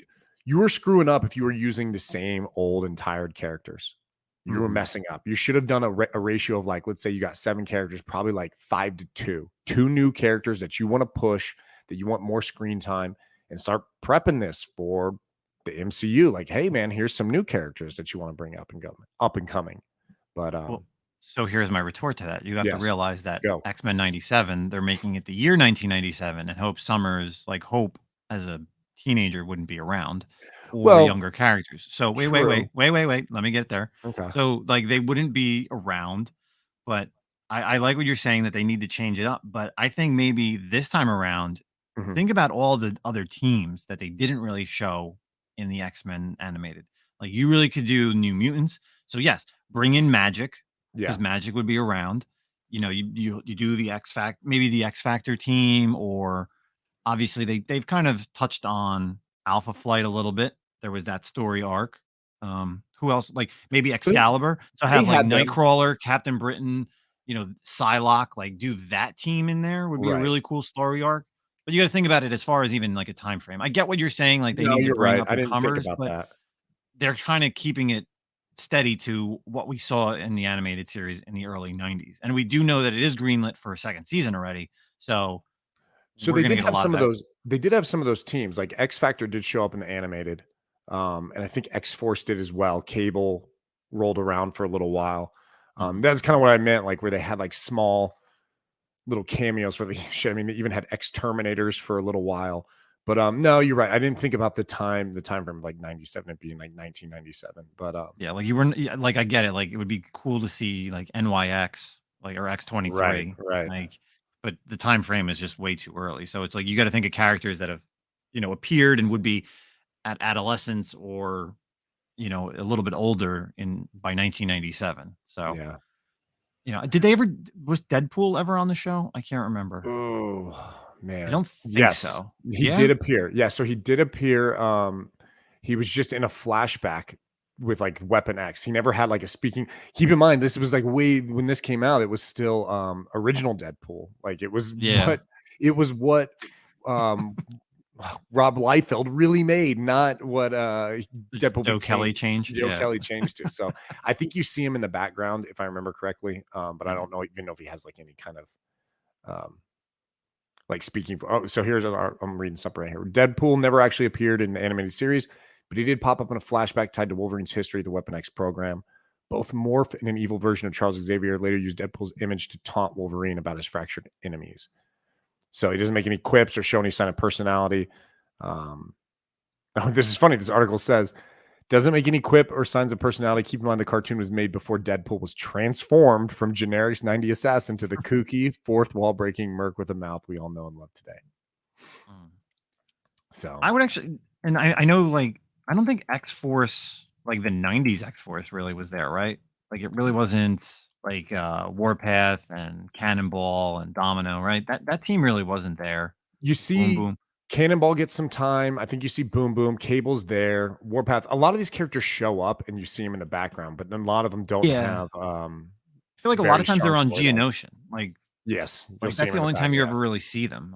You were screwing up if you were using the same old and tired characters. You were messing up. You should have done a ratio of like, let's say you got 7 characters, probably like 5 to 2. 2 new characters that you want to push, that you want more screen time, and start prepping this for the MCU. Like, hey man, here's some new characters that you want to bring up and coming. But so here's my retort to that. You have to realize that X-Men 97, they're making it the year 1997, and Hope Summers, like Hope as a teenager, wouldn't be around. Or younger characters. So wait. Let me get there. Okay. So like they wouldn't be around, but I like what you're saying that they need to change it up. But I think maybe this time around, think about all the other teams that they didn't really show in the X-Men animated. Like you really could do New Mutants. So yes, bring in Magic, because Magic would be around. You know, you do the X Factor, maybe the X Factor team, or obviously they've kind of touched on Alpha Flight a little bit. There was that story arc. Who else? Like maybe Excalibur. So have like Nightcrawler, Captain Britain, you know, Psylocke, like do that team in there would be a really cool story arc. But you got to think about it as far as even like a time frame. I get what you're saying. Like they need to bring up the comers, but they're kind of keeping it steady to what we saw in the animated series in the early 90s. And we do know that it is greenlit for a second season already. So they did have some of those. They did have some of those teams. Like X Factor did show up in the animated. And I think X-Force did as well. Cable rolled around for a little while. That's kind of what I meant, like where they had like small little cameos for the shit. I mean, they even had X-Terminators for a little while. But no, you're right. I didn't think about the time frame like 97 and being like 1997. But yeah, like you weren't like, I get it. Like it would be cool to see like NYX, like or X-23. Right. Like, but the time frame is just way too early. So it's like you got to think of characters that have, you know, appeared and would be at adolescence or, you know, a little bit older by 1997. So yeah, you know, was Deadpool ever on the show? I can't remember. Oh man, I don't think so. He did appear. Yeah, so he did appear. He was just in a flashback with like Weapon X. He never had like a speaking. Keep in mind, this was like way when this came out. It was still original Deadpool. Like it was what Rob Liefeld really made, not what Deadpool Joe Kelly changed. Kelly changed to. So I think you see him in the background, if I remember correctly. But I don't even know if he has like any kind of like speaking. So here's I'm reading something right here. Deadpool never actually appeared in the animated series, but he did pop up in a flashback tied to Wolverine's history of the Weapon X program. Both morph in an evil version of Charles Xavier, later used Deadpool's image to taunt Wolverine about his fractured enemies. So he doesn't make any quips or show any sign of personality. This is funny. This article says Doesn't make any quip or signs of personality. Keep in mind the cartoon was made before Deadpool was transformed from generic 90 assassin to the kooky, fourth wall breaking merc with a mouth we all know and love today. So I would actually, and I know, like, I don't think X-Force, like the 90s X-Force really was there, right? Like it really wasn't like Warpath and Cannonball and Domino, right? That team really wasn't there. you Boom see Boom. Cannonball gets some time. I think you see Boom Boom, Cable's there, Warpath. A lot of these characters show up and you see them in the background, but a lot of them don't Yeah. have I feel like a lot very of times strong they're on storylines. Geonosian. Yes, you'll Like see that's them the in the only back. time you Yeah. ever really see them.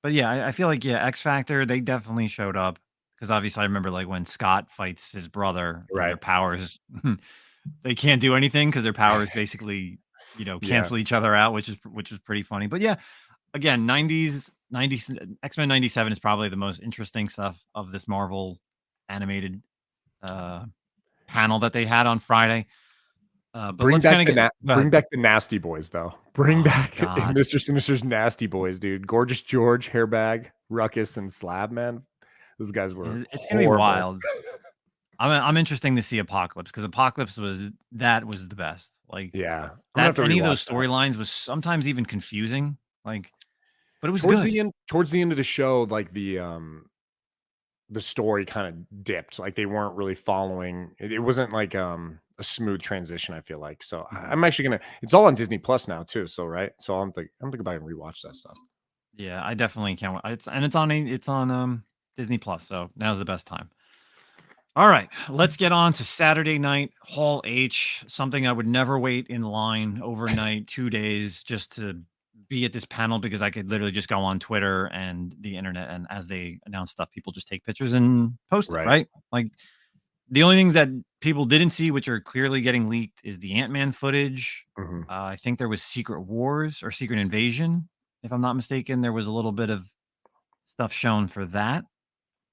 But yeah, I feel like X Factor, they definitely showed up because obviously I remember like when Scott fights his brother and their Right. powers, they can't do anything because their powers basically, Yeah. cancel each other out, which is pretty funny. But yeah, again, 90s X-Men 97 is probably the most interesting stuff of this Marvel animated panel that they had on Friday. But Bring let's back kind of the get go bring ahead. back the Nasty Boys, though. Bring Oh back God. Mr. Sinister's Nasty Boys, dude. Gorgeous George, Hairbag, Ruckus, and Slab Man. Those guys were It's gonna be horrible. wild. I'm interesting to see Apocalypse because Apocalypse was the best. Like Yeah, I'm gonna have that to any of rewatch those that. storylines was sometimes even confusing. But it was good. Towards the end of the show, like the story kind of dipped. Like they weren't really following. It wasn't like a smooth transition. I feel like so. Mhm. I'm actually gonna. It's all on Disney Plus now too. So right. So I'm thinking about and rewatch that stuff. Yeah, I definitely can't. It's on Disney Plus. So now's the best time. All right, let's get on to Saturday night Hall H. Something I would never wait in line overnight, 2 days, just to be at this panel because I could literally just go on Twitter and the internet, and as they announce stuff, people just take pictures and post it, Right. right? Like the only things that people didn't see, which are clearly getting leaked, is the Ant-Man footage. Mhm. I think there was Secret Wars or Secret Invasion, if I'm not mistaken. There was a little bit of stuff shown for that.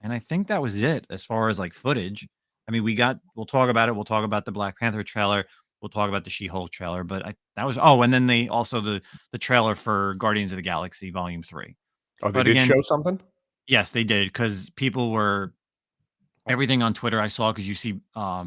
And I think that was it as far as like footage. I mean, we'll talk about it. We'll talk about the Black Panther trailer. We'll talk about the She-Hulk trailer, but and then they also the trailer for Guardians of the Galaxy Volume 3. Oh, they But did again, show something. yes, they did because people were everything on Twitter I saw because you see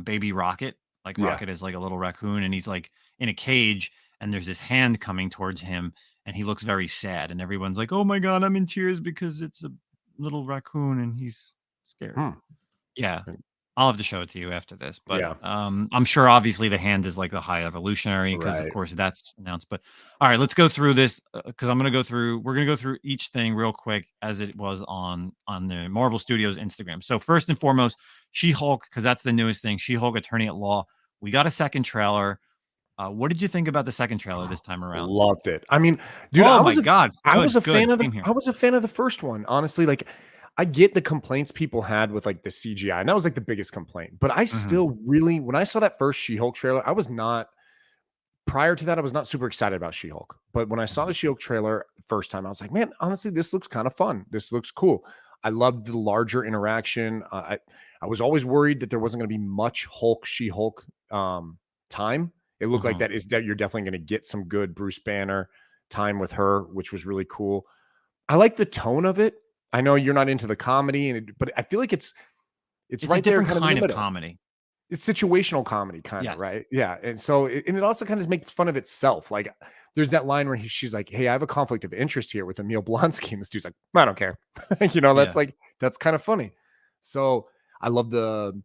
Baby Rocket, like Yeah. Rocket is like a little raccoon and he's like in a cage and there's this hand coming towards him and he looks very sad and everyone's like, "Oh my god, I'm in tears because it's a little raccoon and he's scared." Hmm. Yeah. I'll have to show it to you after this, but, Yeah. I'm sure obviously the hand is like the high evolutionary because of Right. course that's announced, but all right, let's go through this, because we're gonna go through each thing real quick as it was on the Marvel Studios Instagram. So first and foremost, She-Hulk, because that's the newest thing, She-Hulk Attorney at Law. We got a second trailer. What did you think about the second trailer this time around? Loved it. I mean, dude, Oh my god. I was a Good. fan of Same here. the first one. Honestly, like I get the complaints people had with like the CGI, and that was like the biggest complaint. But I Mhm. still really, when I saw that first She-Hulk trailer, I was not prior to that, I was not super excited about She-Hulk. But when I saw the Mhm. She-Hulk trailer first time, I was like, man, honestly, this looks kind of fun. This looks cool. I loved the larger interaction. I was always worried that there wasn't going to be much Hulk She-Hulk time. It looked like Mhm. that you're definitely going to get some good Bruce Banner time with her, which was really cool. I like the tone of it. I know you're not into the comedy, but I feel like it's It's a right there, different kind of in the kind of middle. comedy. It's situational comedy, kind of, Yes. right? Yeah, and so and it also kind of makes fun of itself. Like, there's that line where she's like, "Hey, I have a conflict of interest here with Emil Blonsky," and this dude's like, "I don't care." Yeah. That's kind of funny. So I love the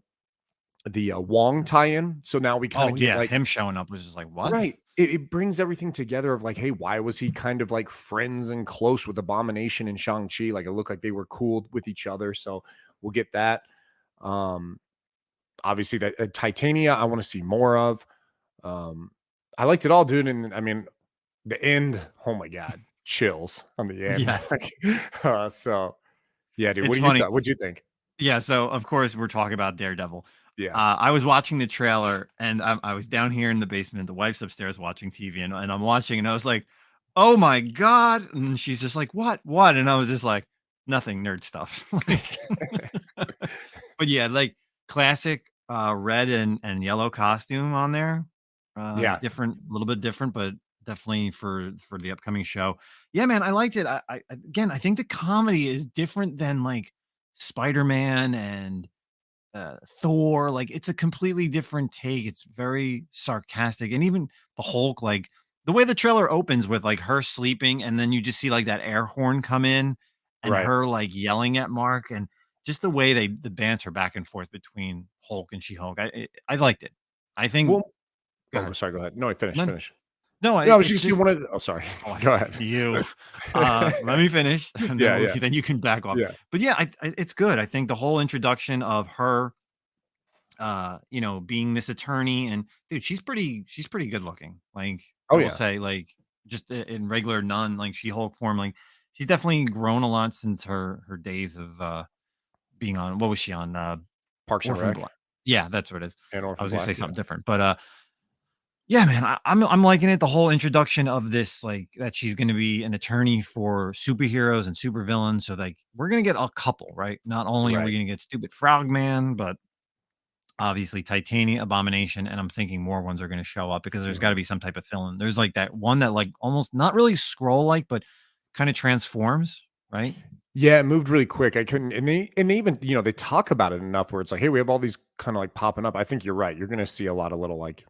Wong tie-in. So now we kind Oh, of get yeah, like him showing up was just like, "What?" right. It brings everything together of like, hey, why was he kind of like friends and close with Abomination and Shang-Chi? Like it looked like they were cool with each other. So we'll get that. Um, Obviously that Titania, I want to see more of. Um, I liked it all, dude. And I mean, the end, oh my God, chills on the end. Yeah. So yeah, dude, what It's do you funny. thought? What'd you think? Yeah, so, of course, we're talking about Daredevil. Yeah. I was watching the trailer, and I was down here in the basement, the wife's upstairs watching TV, and I'm watching, and I was like, "Oh my god," and she's just like, "What? What?" And I was just like, "Nothing, nerd stuff." Like but yeah, like, classic, red and yellow costume on there. Yeah. Different a little bit different, but definitely for the upcoming show. Yeah, man, I liked it. Again, I think the comedy is different than, like, Spider-Man and Thor. Like it's a completely different take. It's very sarcastic, and even the Hulk, like the way the trailer opens with like her sleeping, and then you just see like that air horn come in, and Right. her like yelling at Mark, and just the way the banter back and forth between Hulk and She Hulk. I liked it. I think. Well, Go oh, ahead. sorry. Go ahead. No, finish. No, Finish. no, No, I was it's just saying just one of. Oh, sorry. oh, Go ahead. you. Let me finish, and then Yeah. Yeah. then you can back off. Yeah. But yeah, it's good. I think the whole introduction of her, being this attorney, and dude, she's pretty good looking. Like I Oh will yeah. say, like just in regular non like She Hulk form, like she's definitely grown a lot since her days of being on what was she on Parks and Orphan Rec Black. Yeah, that's what it is. and I Orphan was gonna say Black. Yeah. something different, but yeah, man, I'm liking it. The whole introduction of this, like that she's going to be an attorney for superheroes and supervillains. So like we're gonna get a couple, right? Not only are we Right. gonna get stupid Frogman, but obviously Titania, Abomination, and I'm thinking more ones are gonna show up because there's got to Mhm. be some type of villain. There's like that one that like almost not really scroll like, but kind of transforms, right? Yeah, it moved really quick. I couldn't, and they even they talk about it enough where it's like, hey, we have all these kind of like popping up. I think you're right. You're going to see a lot of little like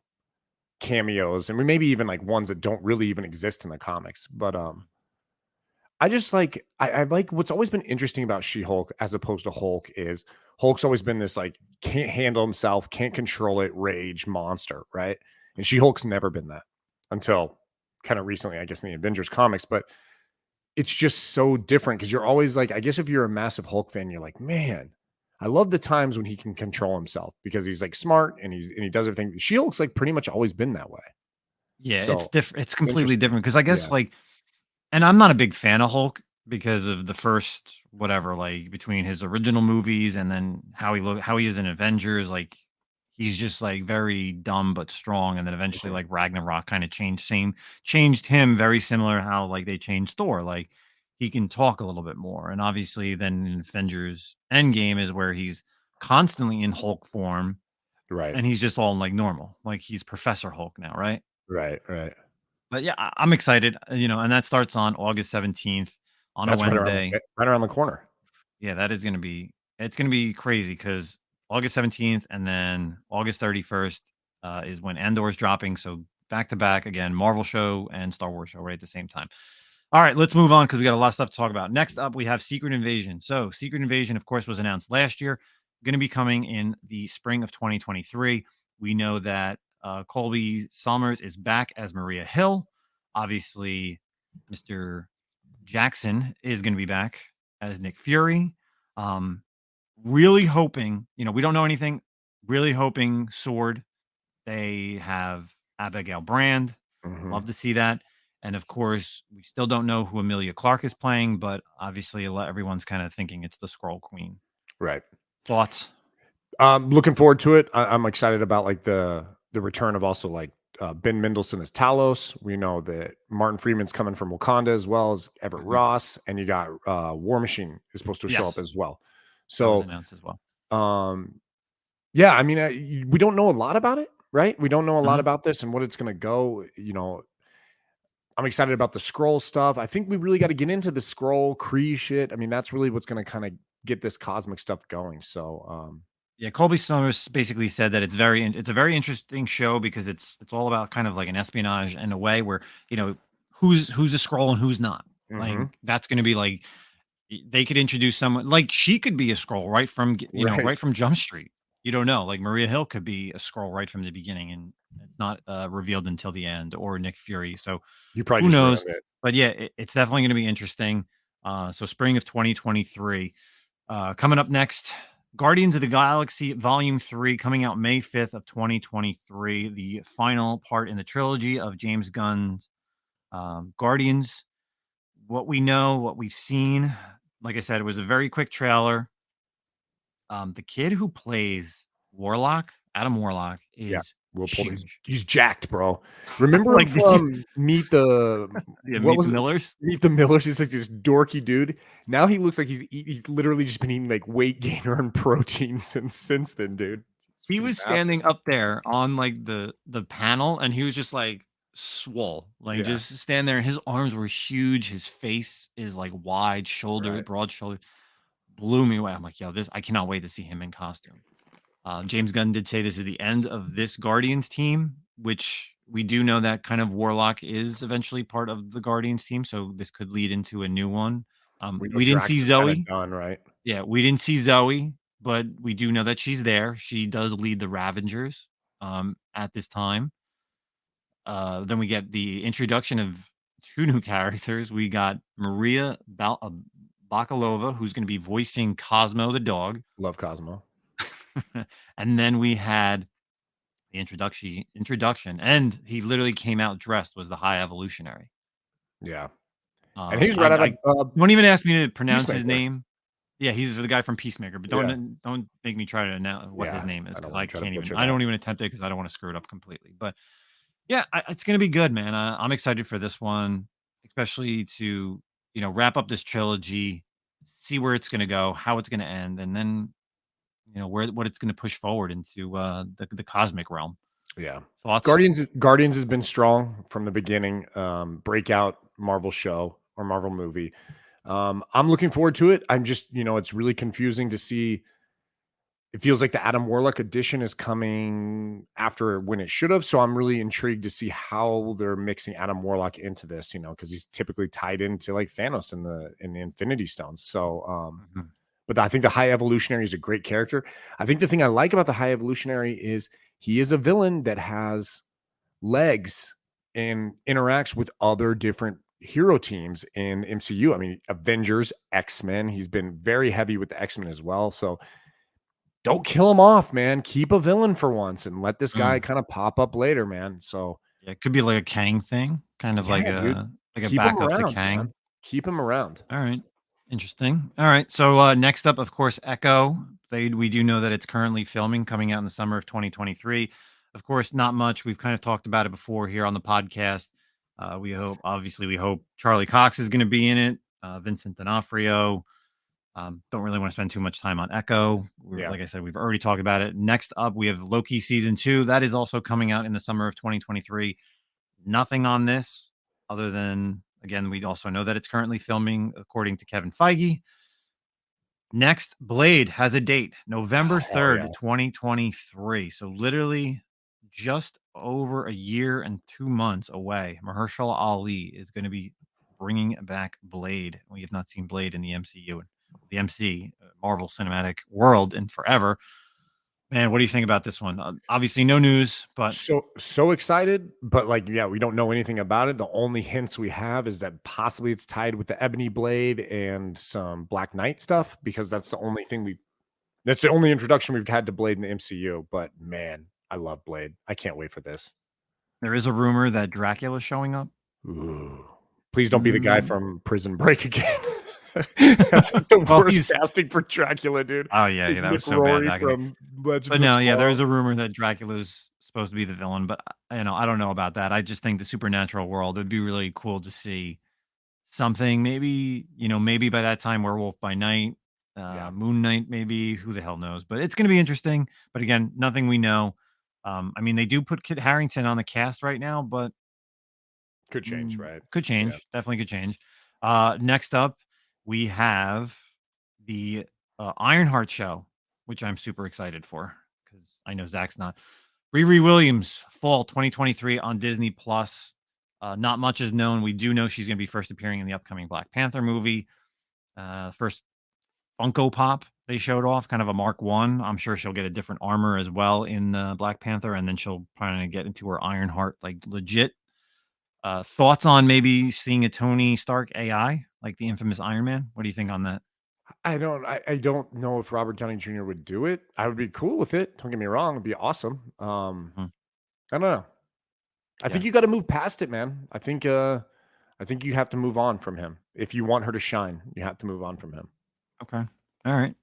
cameos, and maybe even like ones that don't really even exist in the comics. But I just like I like what's always been interesting about She-Hulk as opposed to Hulk is Hulk's always been this like can't handle himself, can't control it, rage monster, right? And She-Hulk's never been that until kind of recently, I guess, in the Avengers comics. But it's just so different because you're always like, I guess if you're a massive Hulk fan, you're like, man, I love the times when he can control himself because he's like smart and he does everything. She-Hulk's like pretty much always been that way. Yeah, it's So different. It's completely interesting. different because I guess Yeah. like, and I'm not a big fan of Hulk because of the first whatever, like between his original movies and then how he is in Avengers, like he's just like very dumb but strong, and then eventually Mhm. like Ragnarok kind of changed him very similar how like they changed Thor, like he can talk a little bit more, and obviously then in Avengers Endgame is where he's constantly in Hulk form Right. and he's just all like normal, like he's Professor Hulk now, right? Right. Right. But yeah, I'm excited, and that starts on August 17th on a That's Wednesday. right around the corner. Yeah, that is it's gonna be crazy because August 17th and then August 31st is when Andor's dropping. So back to back again, Marvel show and Star Wars show right at the same time. All right, let's move on because we got a lot of stuff to talk about. Next up, we have Secret Invasion. So Secret Invasion, of course, was announced last year, going to be coming in the spring of 2023. We know that Colby Summers is back as Maria Hill. Obviously, Mr. Jackson is going to be back as Nick Fury. Um, really hoping, we don't know anything. Really hoping Sword. They have Abigail Brand. Mhm. Love to see that. And of course, we still don't know who Amelia Clark is playing, but obviously, everyone's kind of thinking it's the Skrull Queen. Right. Thoughts? Looking forward to it. I'm excited about like the return of also like Ben Mendelsohn as Talos. We know that Martin Freeman's coming from Wakanda as well as Everett Mhm. Ross, and you got War Machine is supposed to show up Yes, as well. that was So, announced as well. um, yeah, I mean, we don't know a lot about it, right? We don't know a lot Mhm. about this and what it's going to go. I'm excited about the scroll stuff. I think we really got to get into the scroll Kree shit. I mean, that's really what's going to kind of get this cosmic stuff going. So, Yeah, Colby Summers basically said that it's a very interesting show because it's all about kind of like an espionage in a way where who's a scroll and who's not. Like mhm. that's going to be like they could introduce someone like she could be a scroll right from Right. right from Jump Street. You don't know. Like Maria Hill could be a scroll right from the beginning, and it's not revealed until the end, or Nick Fury. So You probably who just knows? ruined it. But yeah, it's definitely going to be interesting. So spring of 2023. Coming up next, Guardians of the Galaxy Volume 3 coming out May 5th of 2023, the final part in the trilogy of James Gunn's Guardians. What we know, what we've seen, like I said, it was a very quick trailer. The kid who plays Warlock, Adam Warlock, Yeah. is Will pull these. huge. He's jacked, bro. Remember him Like the from Meet the yeah, what Meet the was it? Millers. Meet the Millers. He's like this dorky dude. Now he looks like he's literally just been eating like weight gainer and protein since then, dude. He He's was massive. standing up there on like the panel, and he was just like swole, like Yeah. just stand there. His arms were huge. His face is like wide shoulder, Right. broad shoulder. Blew me away. I'm like, yo, this I cannot wait to see him in costume. James Gunn did say this is the end of this Guardians team, which we do know that kind of Warlock is eventually part of the Guardians team, so this could lead into a new one. We know We didn't Drax see is kinda Zoe. done, right? Yeah, we didn't see Zoe, but we do know that she's there. She does lead the Ravengers at this time. Then we get the introduction of 2 new characters. We got Maria Bakalova, who's going to be voicing Cosmo the dog. Love Cosmo. And then we had the introduction, and he literally came out dressed, was the High Evolutionary. Yeah. And he's right out of don't even ask me to pronounce his Peacemaker. name. Yeah, he's the guy from Peacemaker, but don't make me try to announce what his name is, because I can't even. I don't even attempt it because I don't want to screw it up completely. But yeah, it's gonna be good, man. I'm excited for this one, especially to wrap up this trilogy, see where it's gonna go, how it's gonna end, and then what it's gonna push forward into the cosmic realm. Yeah, thoughts. Guardians has been strong from the beginning. Breakout Marvel show or Marvel movie. I'm looking forward to it. I'm just, it's really confusing to see. It feels like the Adam Warlock edition is coming after when it should have. So I'm really intrigued to see how they're mixing Adam Warlock into this, because he's typically tied into like Thanos in the Infinity Stones. So, but I think the High Evolutionary is a great character. I think the thing I like about the High Evolutionary is he is a villain that has legs and interacts with other different hero teams in MCU. I mean, Avengers, X-Men. He's been very heavy with the X-Men as well. So don't kill him off, man. Keep a villain for once and let this guy kind of pop up later, man. So yeah, it could be like a Kang thing, kind of like a backup to Kang. Man. Keep him around. All right. Interesting. All right. So next up, of course, Echo. We do know that it's currently filming, coming out in the summer of 2023. Of course, not much. We've kind of talked about it before here on the podcast. We hope Charlie Cox is going to be in it. Vincent D'Onofrio. Don't really want to spend too much time on Echo. Like I said, we've already talked about it. Next up, we have Loki season 2. That is also coming out in the summer of 2023. Nothing on this other than, again, we also know that it's currently filming, according to Kevin Feige. Next, Blade has a date, November 3rd, 2023. So literally just over a year and 2 months away. Mahershala Ali is going to be bringing back Blade. We have not seen Blade in the MCU, the MC, Marvel Cinematic World, in forever. Man, what do you think about this one? Obviously, no news, but so excited. But we don't know anything about it. The only hints we have is that possibly it's tied with the Ebony Blade and some Black Knight stuff, because that's the only thing that's the only introduction we've had to Blade in the MCU. But man, I love Blade. I can't wait for this. There is a rumor that Dracula's showing up. Ooh. Please don't be the guy from Prison Break again. That's like the worst casting for Dracula, dude. Oh yeah, that was so bad. From Legends but no, there is a rumor that Dracula's supposed to be the villain, but I don't know about that. I just think the supernatural world, it'd be really cool to see something. Maybe maybe by that time, Werewolf by Night, Moon Knight, maybe. Who the hell knows? But it's going to be interesting. But again, nothing we know. I mean, they do put Kit Harington on the cast right now, but could change, right? Could change. Yeah. Definitely could change. Next up, we have the Ironheart show, which I'm super excited for because I know Zack's not. Riri Williams, fall 2023 on Disney Plus. Not much is known. We do know she's going to be first appearing in the upcoming Black Panther movie. First Funko Pop they showed off, kind of a Mark 1. I'm sure she'll get a different armor as well in Black Panther, and then she'll probably get into her Ironheart, like legit. Thoughts on maybe seeing a Tony Stark AI, like the infamous Iron Man? What do you think on that? I don't know if Robert Downey Jr. would do it. I would be cool with it. Don't get me wrong. It'd be awesome. I don't know. I think you got to move past it, man. I think you have to move on from him. If you want her to shine, you have to move on from him. Okay. All right.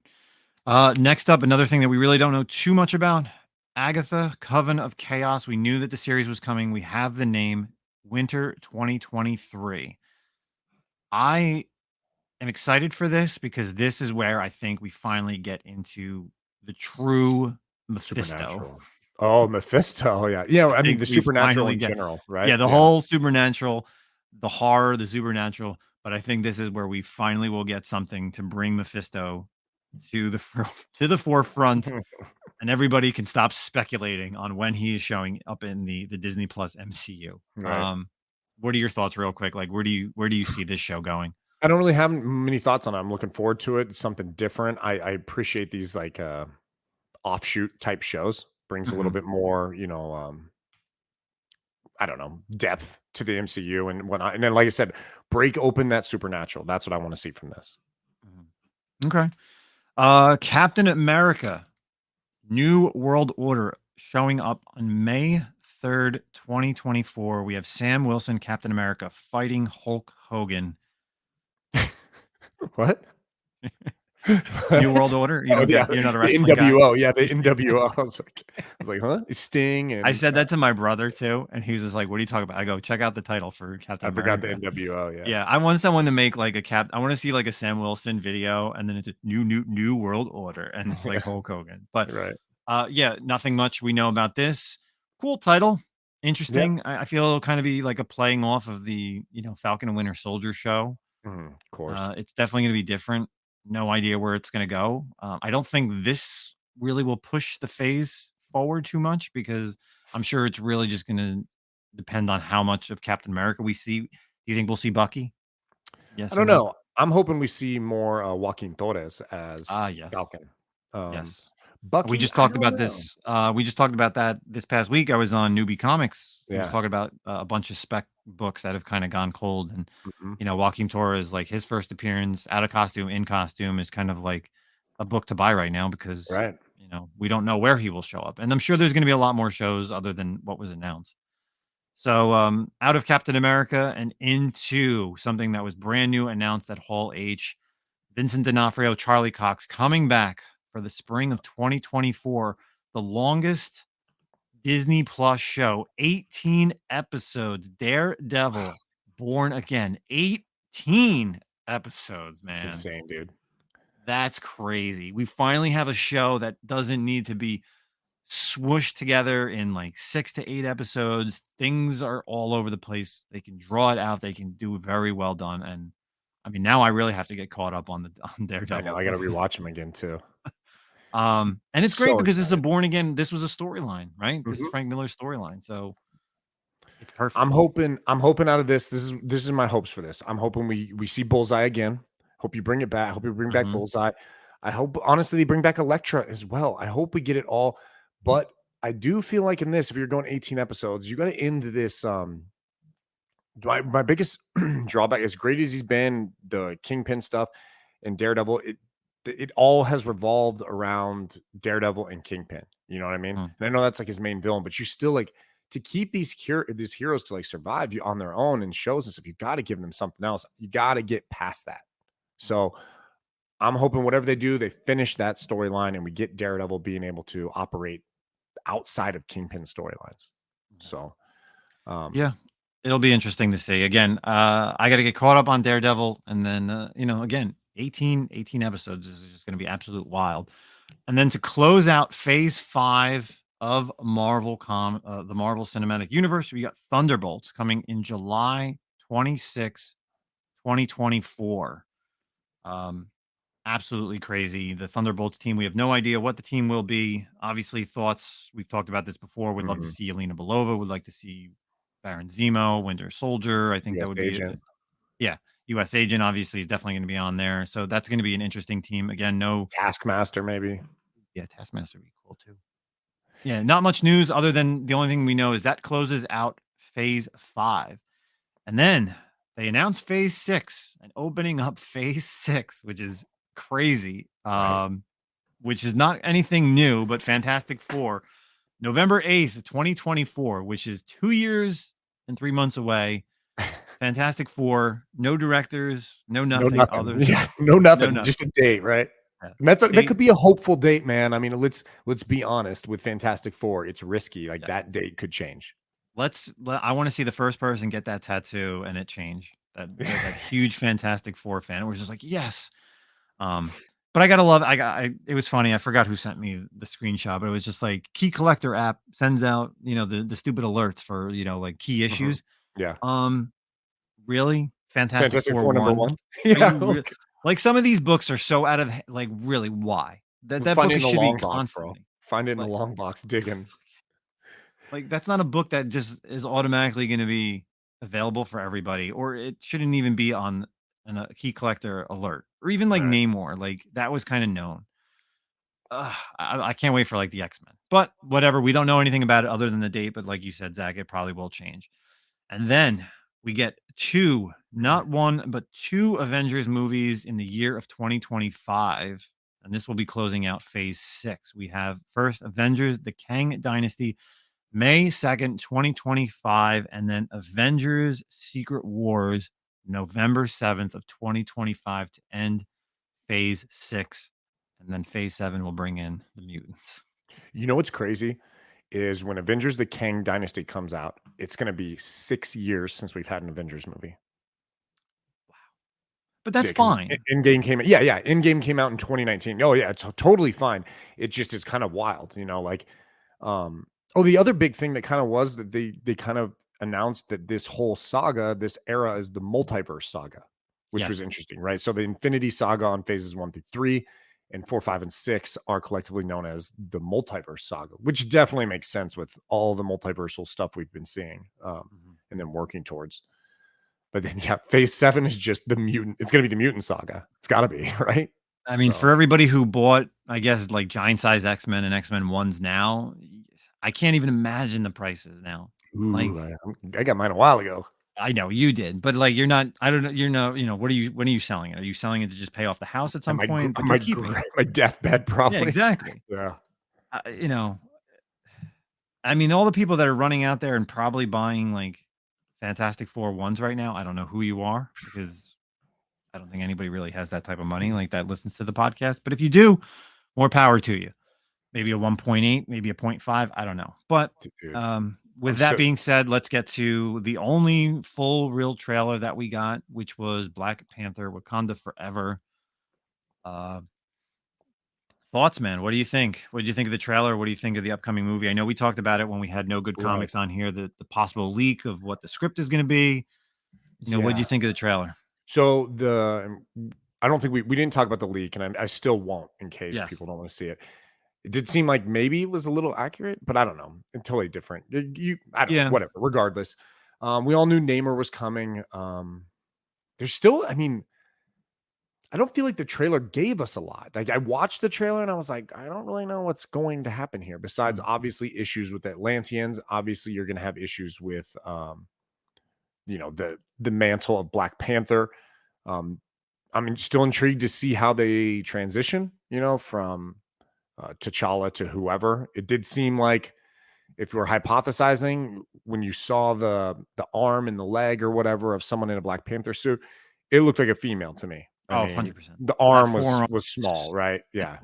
Next up, another thing that we really don't know too much about, Agatha, Coven of Chaos. We knew that the series was coming. We have the name. Winter 2023. I am excited for this because this is where I think we finally get into the true Mephisto. Oh, Mephisto. Yeah. I mean, the supernatural in general, right? Yeah, the whole supernatural, the horror, the supernatural. But I think this is where we finally will get something to bring Mephisto to the forefront And everybody can stop speculating on when he is showing up in the Disney Plus MCU. Right. What are your thoughts, real quick? Like, where do you see this show going? I don't really have many thoughts on it. I'm looking forward to it. It's something different. I appreciate these like offshoot type shows. Brings a little bit more, I don't know, depth to the MCU and whatnot. And then, like I said, break open that supernatural. That's what I want to see from this. Okay. Captain America, New World Order, showing up on May 3rd, 2024. We have Sam Wilson, Captain America, fighting Hulk Hogan. What? New World Order? You're not a wrestling NWO. guy? Yeah, the NWO. I was like, huh? Sting. And I said that to my brother too, and he was just like, "What are you talking about?" I go, "Check out the title for Captain America." I forgot the NWO. Yeah. Yeah, I want someone to make like I want to see like a Sam Wilson video, and then it's a new World Order, and it's like Hulk Hogan. But yeah, nothing much we know about this. Cool title, interesting. I feel it'll kind of be like a playing off of the Falcon and Winter Soldier show. Of course, it's definitely going to be different. No idea where it's going to go. I don't think this really will push the phase forward too much, because I'm sure it's really just going to depend on how much of Captain America we see. Do you think we'll see Bucky? Yes, I don't know. I'm hoping we see more Joaquin Torres as Falcon. Yes. Bucky, we just talked about this. We just talked about that this past week. I was on Newbie Comics. We was talking about a bunch of spec books that have kind of gone cold, and Joaquin Torres, like his first appearance out of costume, in costume, is kind of like a book to buy right now, because we don't know where he will show up, and I'm sure there's going to be a lot more shows other than what was announced. So out of Captain America and into something that was brand new, announced at Hall H, Vincent D'Onofrio, Charlie Cox coming back for the spring of 2024, the longest Disney Plus show, 18 episodes, Daredevil, Born Again, 18 episodes, man. That's insane, dude. That's crazy. We finally have a show that doesn't need to be swooshed together in like 6 to 8 episodes. Things are all over the place. They can draw it out. They can do very well done. And I mean, now I really have to get caught up on Daredevil. I know. I got to rewatch him again too. And it's great because this is a Born Again. This was a storyline, right? This is Frank Miller's storyline, so it's perfect. I'm hoping out of this. This is my hopes for this. I'm hoping we see Bullseye again. Hope you bring it back. Hope you bring back Bullseye. I hope, honestly, they bring back Elektra as well. I hope we get it all. But I do feel like in this, if you're going 18 episodes, you got to end this. My biggest drawback, as great as he's been, the Kingpin stuff and Daredevil, it all has revolved around Daredevil and Kingpin. You know what I mean? And I know that's like his main villain, but you still like to keep these heroes to like survive on their own and shows and stuff. You got to give them something else. You got to get past that. So I'm hoping whatever they do, they finish that storyline and we get Daredevil being able to operate outside of Kingpin storylines. So, yeah, it'll be interesting to see. Again, I got to get caught up on Daredevil, and then again, 18 episodes is just going to be absolute wild. And then to close out phase 5 of the Marvel Cinematic Universe, we got Thunderbolts coming in July 26, 2024. Absolutely crazy. The Thunderbolts team, we have no idea what the team will be. Obviously, thoughts, we've talked about this before. We'd love to see Yelena Belova. We'd like to see Baron Zemo, Winter Soldier. I think that would be US Agent obviously is definitely going to be on there. So that's going to be an interesting team. Again, no Taskmaster, maybe. Yeah, Taskmaster would be cool too. Yeah, not much news other than the only thing we know is that closes out phase 5. And then they announced phase 6 and opening up phase 6, which is crazy. Which is not anything new, but Fantastic Four, November 8th, 2024, which is 2 years and 3 months away. Fantastic Four, no directors, no nothing. No nothing. Just a date, right? Yeah. And that could be a hopeful date, man. I mean, let's be honest. With Fantastic Four, it's risky. Like that date could change. I want to see the first person get that tattoo and it change. That huge Fantastic Four fan. It was just like, yes. But I gotta love it. It was funny. I forgot who sent me the screenshot, but it was just like Key Collector app sends out, the stupid alerts for, like key issues. Yeah. Really? Fantastic Four number 1? Yeah. Like some of these books are so out of, like, really, why? That book is shipping constantly. Find it in the long box, digging. Like, that's not a book that just is automatically going to be available for everybody, or it shouldn't even be on a key collector alert, or even like Right. Namor. Like, that was kind of known. I can't wait for like the X-Men, but whatever. We don't know anything about it other than the date. But like you said, Zach, it probably will change. And then we get two, not one, but two Avengers movies in the year of 2025. And this will be closing out phase 6. We have first Avengers, the Kang Dynasty, May 2nd, 2025. And then Avengers Secret Wars, November 7th of 2025 to end phase 6. And then phase 7 will bring in the mutants. You know what's crazy is when Avengers the Kang Dynasty comes out, it's going to be 6 years since we've had an Avengers movie. Wow. But that's Yeah, fine. Endgame came out. Yeah. Endgame came out in 2019. Oh, yeah. It's totally fine. It just is kind of wild, like, the other big thing that kind of was that they kind of announced that this whole saga, this era is the multiverse saga, which was interesting, right? So the Infinity Saga on phases 1 through 3 and 4, 5, and 6 are collectively known as the multiverse saga, which definitely makes sense with all the multiversal stuff we've been seeing and then working towards. But then, phase 7 is just the mutant. It's going to be the mutant saga. It's got to be, right? I mean, for everybody who bought, I guess, like giant size X-Men and X-Men ones now, I can't even imagine the prices now. Ooh, like, I got mine a while ago. I know you did, but like, you're not, I don't know, when are you selling it? Are you selling it to just pay off the house at some point? But my deathbed, probably. Yeah, exactly. Yeah. I mean, all the people that are running out there and probably buying like Fantastic Four ones right now, I don't know who you are, because I don't think anybody really has that type of money like that listens to the podcast. But if you do, more power to you. Maybe a 1.8, maybe a 0.5. I don't know. But with that being said, let's get to the only full real trailer that we got, which was Black Panther Wakanda Forever. Thoughts, man. What do you think? What did you think of the trailer? What do you think of the upcoming movie? I know we talked about it when we had No Good Comics on here, the possible leak of what the script is going to be. What did you think of the trailer? So I don't think we didn't talk about the leak, and I still won't in case people don't want to see it. It did seem like maybe it was a little accurate, but I don't know. It's totally different. I don't know, whatever. Regardless, we all knew Namor was coming. There's still, I mean, I don't feel like the trailer gave us a lot. Like, I watched the trailer and I was like, I don't really know what's going to happen here. Besides, obviously, issues with the Atlanteans. Obviously, you're going to have issues with, the mantle of Black Panther. I'm still intrigued to see how they transition, from T'Challa to whoever. It did seem like, if you were hypothesizing, when you saw the arm and the leg or whatever of someone in a Black Panther suit, it looked like a female to me. I mean, 100%. The arm was small, right? Yeah.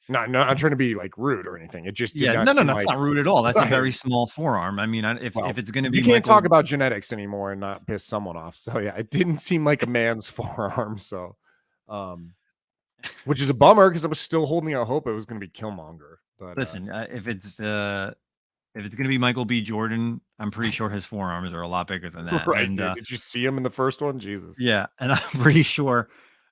Not trying to be like rude or anything. It just did that's not rude at all. That's a very small forearm. I mean, if it's going to be, you can't talk about genetics anymore and not piss someone off. So yeah, it didn't seem like a man's forearm. So, which is a bummer because I was still holding out hope it was going to be Killmonger. But listen, if it's going to be Michael B. Jordan, I'm pretty sure his forearms are a lot bigger than that. Right? And, did you see him in the first one? Jesus. Yeah, and I'm pretty sure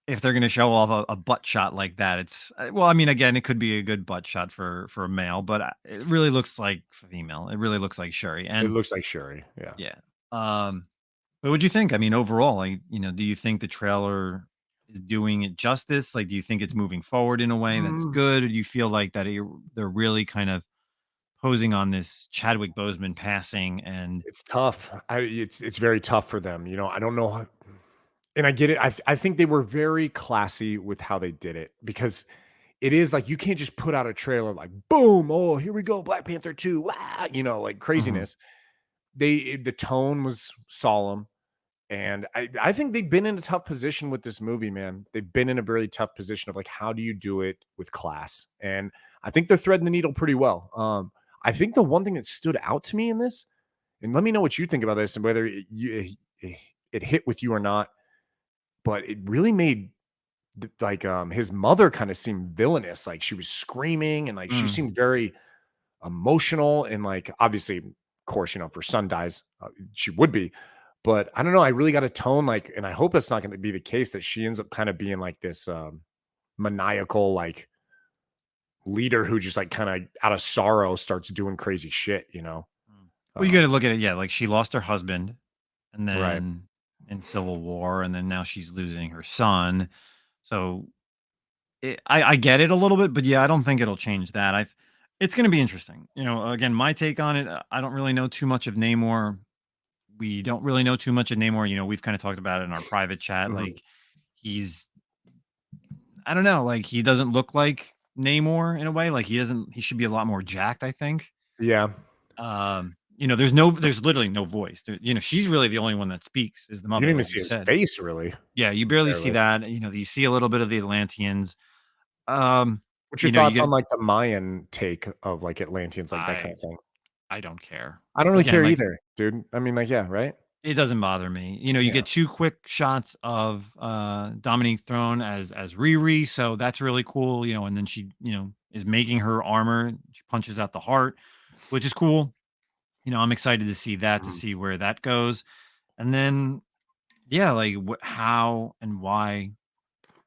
if they're going to show off a butt shot like that, it's again, it could be a good butt shot for a male, but it really looks like female. It really looks like Shuri, and it looks like Shuri. Yeah. Yeah. But what do you think? I mean, overall, like, do you think the trailer is doing it justice? Like, do you think it's moving forward in a way that's good, or do you feel like that they're really kind of posing on this Chadwick Boseman passing? And it's tough. It's very tough for them. I don't know. And I get it. I think they were very classy with how they did it, because it is like, you can't just put out a trailer like, boom, oh, here we go, Black Panther 2, like craziness. The tone was solemn, and I think they've been in a tough position with this movie, man. They've been in a very tough position of like, how do you do it with class? And I think they're threading the needle pretty well. I think the one thing that stood out to me in this, and let me know what you think about this and whether it hit with you or not, but it really made his mother kind of seemed villainous. Like, she was screaming and like she seemed very emotional, and like, obviously, of course, if her son dies, she would be. But I don't know. I really got a tone like, and I hope it's not going to be the case that she ends up kind of being like this maniacal, like leader who just like kind of out of sorrow starts doing crazy shit, you know. Well, you got to look at it, yeah. Like she lost her husband, and Right. then in Civil War, and then now she's losing her son. So I get it a little bit, but yeah, I don't think it'll change that. It's going to be interesting. You know, again, my take on it, I don't really know too much of Namor. We don't really know too much of Namor. You know, we've kind of talked about it in our private chat. Mhm. Like I don't know, like he doesn't look like Namor in a way. Like he should be a lot more jacked, I think. Yeah. You know, there's literally no voice. You know, she's really the only one that speaks, is the You mother, didn't even like see you his said. face, really. Yeah, you barely see Barely. that. You know, you see a little bit of the Atlanteans. What's your You know, you thoughts on get like the Mayan take of like Atlanteans, like that kind I of thing? I don't care. I don't really Again, care like either, dude. I mean, like, yeah, right? it doesn't bother me. You know, you Yeah. get 2 quick shots of Dominique Throne as Riri, so that's really cool, you know, and then she, you know, is making her armor. She punches out the heart, which is cool. You know, I'm excited to see that, to Mhm. see where that goes. And then yeah, like how and why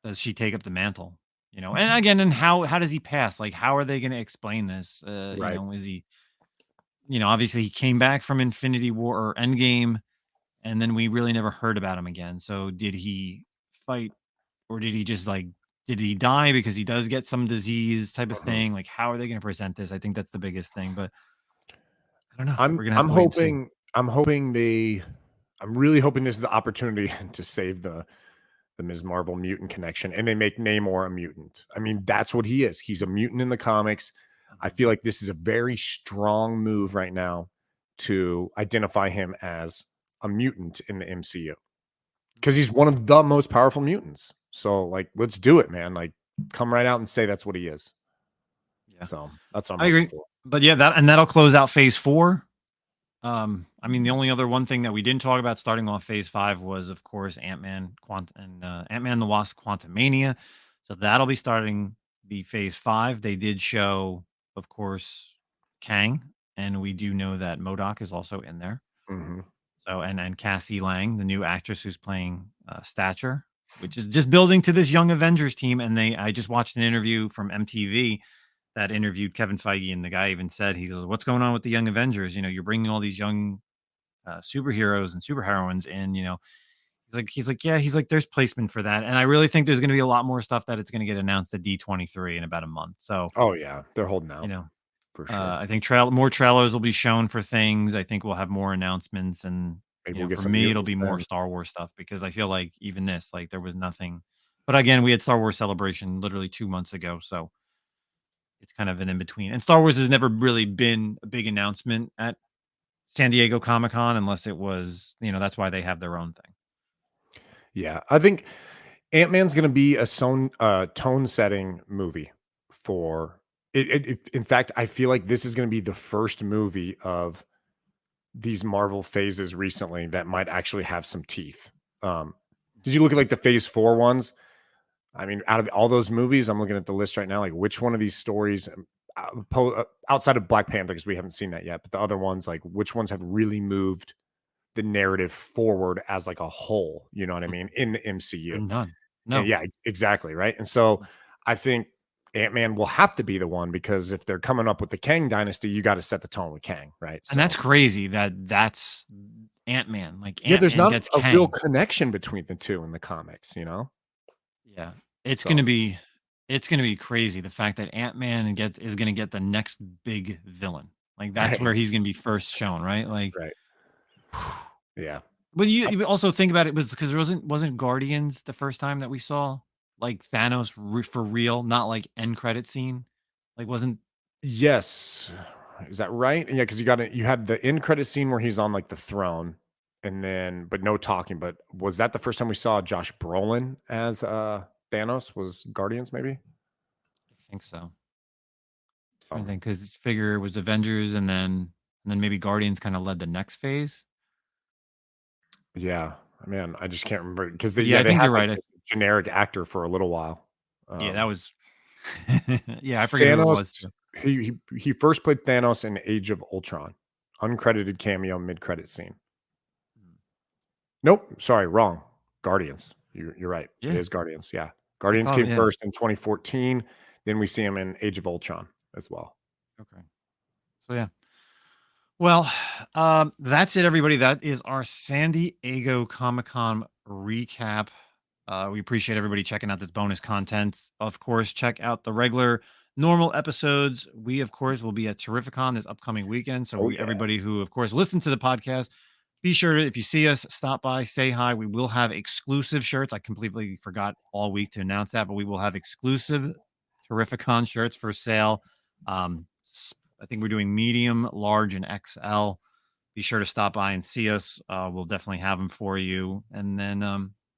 does she take up the mantle? You know, and again, and how does he pass? Like, how are they going to explain this? You Right. know, is he, you know, obviously he came back from Infinity War or Endgame, and then we really never heard about him again. So did he fight, or did he just like, did he die because he does get some disease type of Mhm. thing? Like, how are they going to present this? I think that's the biggest thing, but I don't know. I'm We're gonna have I'm to wait and see. hoping I'm hoping they I'm really hoping this is the opportunity to save the Ms. Marvel mutant connection and they make Namor a mutant. I mean, that's what he is. He's a mutant in the comics. I Mhm. feel like this is a very strong move right now to identify him as a mutant in the MCU because he's one of the most powerful mutants. So, like, let's do it, man. Like, come right out and say that's what he is. Yeah, So that's what I'm I hoping agree. for. But yeah, that'll close out phase 4. I mean, the only other one thing that we didn't talk about starting off phase 5 was, of course, Ant-Man and Ant-Man the Wasp: Quantumania. So that'll be starting the phase 5. They did show, of course, Kang, and we do know that MODOK is also in there. Hmm. So and Cassie Lang, the new actress who's playing Stature, which is just building to this Young Avengers team. And I just watched an interview from MTV that interviewed Kevin Feige, and the guy even said, he goes, "What's going on with the Young Avengers? You know, you're bringing all these young superheroes and superheroines in. You know." Yeah, he's like, there's placement for that, and I really think there's going to be a lot more stuff that it's going to get announced at D23 in about a month. So Oh yeah, they're holding you out know, for sure. I think more trailers will be shown for things. I think we'll have more announcements, and Maybe you we'll know, get for some me, it'll mutants be more then. Star Wars stuff because I feel like even this, like, there was nothing. But again, we had Star Wars Celebration literally 2 months ago, so it's kind of an in between. And Star Wars has never really been a big announcement at San Diego Comic-Con unless it was, you know, that's why they have their own thing. Yeah, I think Ant-Man's gonna be a tone-setting movie for in fact, I feel like this is gonna be the first movie of these Marvel phases recently that might actually have some teeth. Did you look at, like, the Phase 4 ones? I mean, out of all those movies, I'm looking at the list right now, like, which one of these stories, outside of Black Panther, because we haven't seen that yet, but the other ones, like, which ones have really moved the narrative forward as, like, a whole, you know what I mean, in the MCU? None. And No. yeah, exactly, right? And so I think Ant-Man will have to be the one because if they're coming up with the Kang dynasty, you got to set the tone with Kang, right? And that's So crazy that's Ant-Man. Like yeah, there's Ant-Man not gets a real Kang. connection between the two in the comics, you know? Yeah. It's So gonna be it's gonna be crazy. The fact that Ant-Man is gonna get the next big villain. Like that's right, where he's gonna be first shown, right? Like right. Yeah. but you also think about it was because wasn't Guardians the first time that we saw like Thanos for real, not like end credit scene? Like wasn't Yes. Is that right? Yeah, because you had the end credit scene where he's on like the throne and then but no talking. But was that the first time we saw Josh Brolin as Thanos? Was Guardians maybe? I think so. Trying to Um think because figure it was Avengers and then maybe Guardians kind of led the next phase. Yeah, man, I just can't remember because But yeah, I they think had you're like right. this generic actor for a little while. Yeah, that Um, was yeah, I forget who it Thanos, was too. he first played Thanos in Age of Ultron, uncredited cameo mid credit scene. Nope, sorry, wrong. Guardians. You're right. It Yeah, is Guardians. Yeah, I Guardians thought came yeah. first in 2014. then we see him in Age of Ultron as well. Okay. So yeah. Well, that's it, everybody. That is our San Diego Comic-Con recap. We appreciate everybody checking out this bonus content. Of course, check out the regular normal episodes. We, of course, will be at Terrificon this upcoming weekend. So everybody who, of course, listens to the podcast, be sure to, if you see us, stop by, say hi. We will have exclusive shirts. I completely forgot all week to announce that, but we will have exclusive Terrificon shirts for sale. I think we're doing medium, large, and XL. Be sure to stop by and see us. We'll definitely have them for you. And then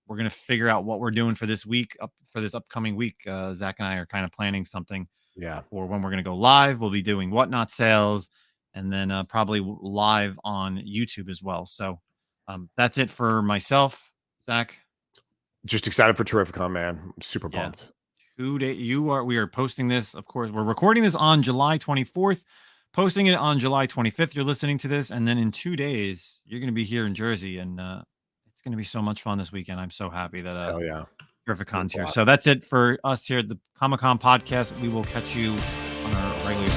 we're going to figure out what we're doing for this week, for this upcoming week. Zach and I are kind of planning something for when we're going to go live. We'll be doing Whatnot sales and then probably live on YouTube as well. So that's it for myself, Zach. Just excited for Terrificon, man. I'm super pumped. 2 days. We are posting this. Of course, we're recording this on July 24th, posting it on July 25th. You're listening to this, and then in 2 days, you're going to be here in Jersey, and it's going to be so much fun this weekend. I'm so happy that Terrificon's here. So that's it for us here at the Comic-Con podcast. We will catch you on our regular